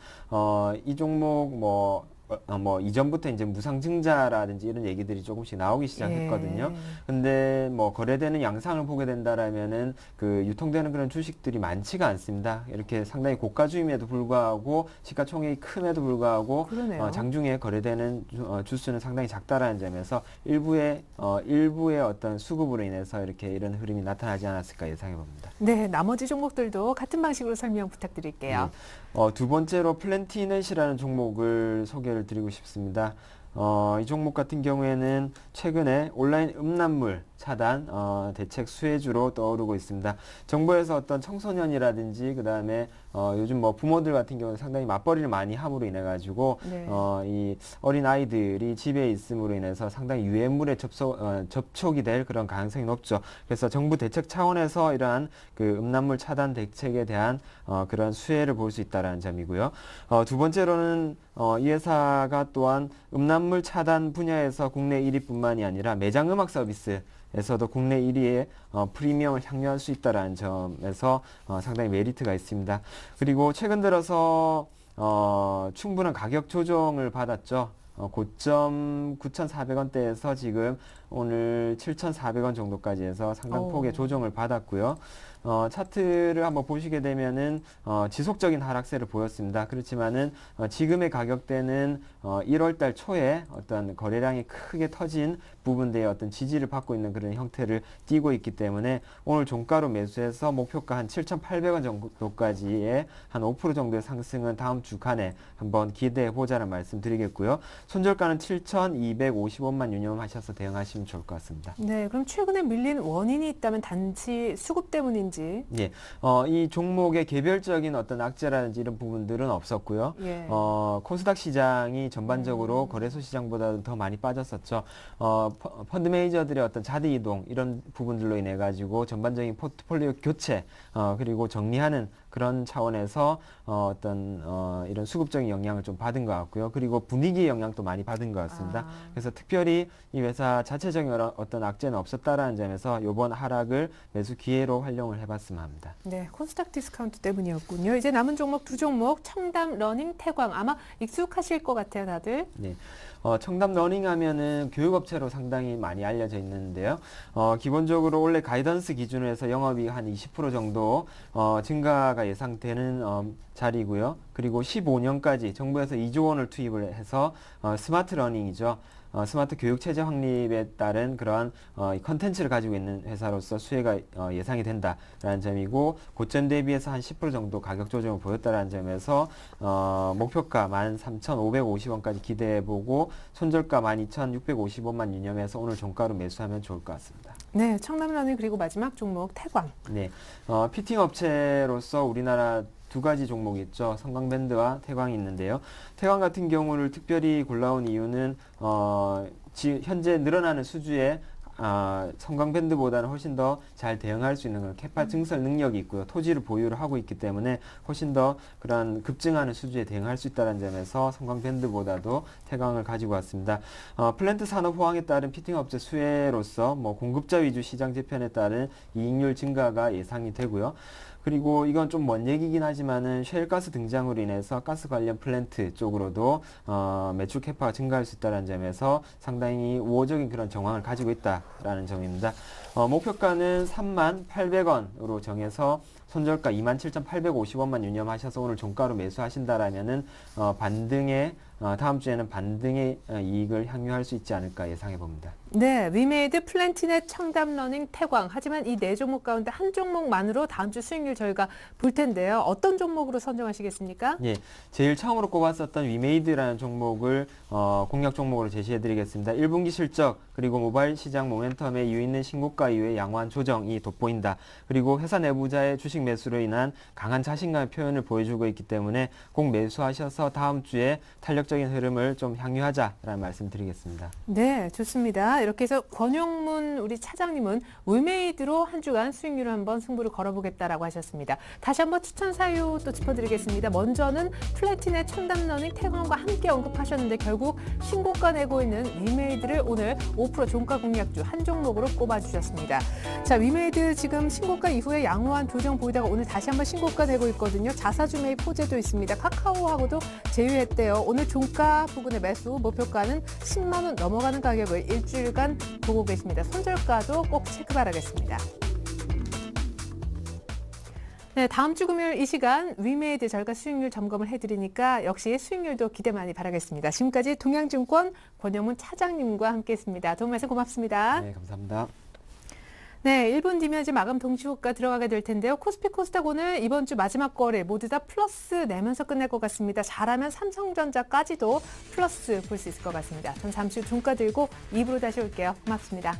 이 종목 이전부터 이제 무상증자라든지 이런 얘기들이 조금씩 나오기 시작했거든요. 예. 근데 뭐 거래되는 양상을 보게 된다라면은 그 유통되는 그런 주식들이 많지가 않습니다. 이렇게 상당히 고가주임에도 불구하고 시가총액이 큼에도 불구하고 그러네요. 장중에 거래되는 주수는 상당히 작다라는 점에서 일부의 어떤 수급으로 인해서 이렇게 이런 흐름이 나타나지 않았을까 예상해 봅니다. 네, 나머지 종목들도 같은 방식으로 설명 부탁드릴게요. 두 번째로 플랜티넷이라는 종목을 소개를 드리고 싶습니다. 이 종목 같은 경우에는 최근에 온라인 음란물 차단 대책 수혜주로 떠오르고 있습니다. 정부에서 어떤 청소년이라든지 그 다음에 요즘 뭐 부모들 같은 경우는 상당히 맞벌이를 많이 함으로 인해 가지고 네. 이 어린 아이들이 집에 있음으로 인해서 상당히 유해물에 접촉이 될 그런 가능성이 높죠. 그래서 정부 대책 차원에서 이러한 그 음란물 차단 대책에 대한 그런 수혜를 볼 수 있다라는 점이고요. 두 번째로는 이 회사가 또한 음란물 차단 분야에서 국내 1위뿐만이 아니라 매장 음악 서비스에서도 국내 1위의 프리미엄을 향유할 수 있다는 점에서 상당히 메리트가 있습니다. 그리고 최근 들어서 충분한 가격 조정을 받았죠. 고점 9,400원대에서 지금 오늘 7,400원 정도까지 해서 상당폭의 조정을 받았고요. 차트를 한번 보시게 되면은 지속적인 하락세를 보였습니다. 그렇지만은 지금의 가격대는 1월 달 초에 어떤 거래량이 크게 터진 부분대의 어떤 지지를 받고 있는 그런 형태를 띠고 있기 때문에 오늘 종가로 매수해서 목표가 한 7,800원 정도까지의 한 5% 정도의 상승은 다음 주간에 한번 기대해 보자는 말씀드리겠고요. 손절가는 7,250원만 유념하셔서 대응하시면 좋을 것 같습니다. 네, 그럼 최근에 밀린 원인이 있다면 단지 수급 때문인지? 예, 이 종목의 개별적인 어떤 악재라든지 이런 부분들은 없었고요. 예. 코스닥 시장이 전반적으로 거래소 시장보다 더 많이 빠졌었죠. 펀드 매니저들의 어떤 자리 이동 이런 부분들로 인해 가지고 전반적인 포트폴리오 교체 그리고 정리하는 그런 차원에서 이런 수급적인 영향을 좀 받은 것 같고요. 그리고 분위기의 영향도 많이 받은 것 같습니다. 그래서 특별히 이 회사 자체적인 어떤 악재는 없었다라는 점에서 이번 하락을 매수 기회로 활용을 해봤으면 합니다. 네, 코스닥 디스카운트 때문이었군요. 이제 남은 종목 두 종목, 청담, 러닝, 태광. 아마 익숙하실 것 같아요, 다들. 네. 청담 러닝 하면은 교육업체로 상당히 많이 알려져 있는데요. 기본적으로 원래 가이던스 기준으로 해서 영업이익 한 20% 정도 증가가 예상되는 자리고요. 그리고 15년까지 정부에서 2조 원을 투입을 해서 스마트 러닝이죠. 스마트 교육 체제 확립에 따른 그러한 컨텐츠를 가지고 있는 회사로서 수혜가 예상이 된다라는 점이고 고점 대비해서 한 10% 정도 가격 조정을 보였다라는 점에서 목표가 13,550원까지 기대해보고 손절가 12,650원만 유념해서 오늘 종가로 매수하면 좋을 것 같습니다. 네, 청담러닝 그리고 마지막 종목 태광. 네, 피팅 업체로서 우리나라 두 가지 종목이 있죠. 성광밴드와 태광이 있는데요. 태광 같은 경우를 특별히 골라온 이유는 현재 늘어나는 수주에 성광밴드보다는 훨씬 더 잘 대응할 수 있는 그런 캐파 증설 능력이 있고요. 토지를 보유를 하고 있기 때문에 훨씬 더 그런 급증하는 수주에 대응할 수 있다는 점에서 성광밴드보다도 태광을 가지고 왔습니다. 플랜트 산업 호황에 따른 피팅업체 수혜로서 공급자 위주 시장 재편에 따른 이익률 증가가 예상이 되고요. 그리고 이건 좀 먼 얘기긴 하지만은 셰일가스 등장으로 인해서 가스 관련 플랜트 쪽으로도 매출 캐파가 증가할 수 있다는 점에서 상당히 우호적인 그런 정황을 가지고 있다라는 점입니다. 목표가는 38,000원으로 정해서 손절가 27,850원만 유념하셔서 오늘 종가로 매수하신다라면은 반등의 다음 주에는 반등의 이익을 향유할 수 있지 않을까 예상해 봅니다. 네, 위메이드, 플랜티넷, 청담러닝, 태광. 하지만 이 네 종목 가운데 한 종목만으로 다음 주 수익률 저희가 볼 텐데요. 어떤 종목으로 선정하시겠습니까? 예, 제일 처음으로 꼽았었던 위메이드라는 종목을 공략 종목으로 제시해 드리겠습니다. 1분기 실적 그리고 모바일 시장 모멘텀에 이유 있는 신고가 이후에 양호한 조정이 돋보인다. 그리고 회사 내부자의 주식 매수로 인한 강한 자신감의 표현을 보여주고 있기 때문에 꼭 매수하셔서 다음 주에 탄력적인 흐름을 좀 향유하자라는 말씀 드리겠습니다. 네, 좋습니다. 이렇게 해서 권용문 우리 차장님은 위메이드로 한 주간 수익률을 한번 승부를 걸어보겠다라고 하셨습니다. 다시 한번 추천 사유 또 짚어드리겠습니다. 먼저는 플래티넷, 청담러닝, 태광과 함께 언급하셨는데 결국 신고가 내고 있는 위메이드를 오늘 5% 종가 공략주 한 종목으로 꼽아주셨습니다. 자, 위메이드 지금 신고가 이후에 양호한 조정 보이다가 오늘 다시 한번 신고가 내고 있거든요. 자사주 매입 호재도 있습니다. 카카오하고도 제휴했대요. 오늘 종가 부근의 매수 목표가는 10만 원 넘어가는 가격을 일주일간 보고 계십니다. 손절가도 꼭 체크 바라겠습니다. 네, 다음 주 금요일 이 시간 위메이드 저희가 수익률 점검을 해드리니까 역시 수익률도 기대 많이 바라겠습니다. 지금까지 동양증권 권영문 차장님과 함께했습니다. 도움 말씀 고맙습니다. 네, 감사합니다. 네, 1분 뒤면 이제 마감 동시호가 들어가게 될 텐데요. 코스피 코스닥 오늘 이번 주 마지막 거래 모두 다 플러스 내면서 끝낼 것 같습니다. 잘하면 삼성전자까지도 플러스 볼 수 있을 것 같습니다. 전 잠시 후 종가 들고 2부로 다시 올게요. 고맙습니다.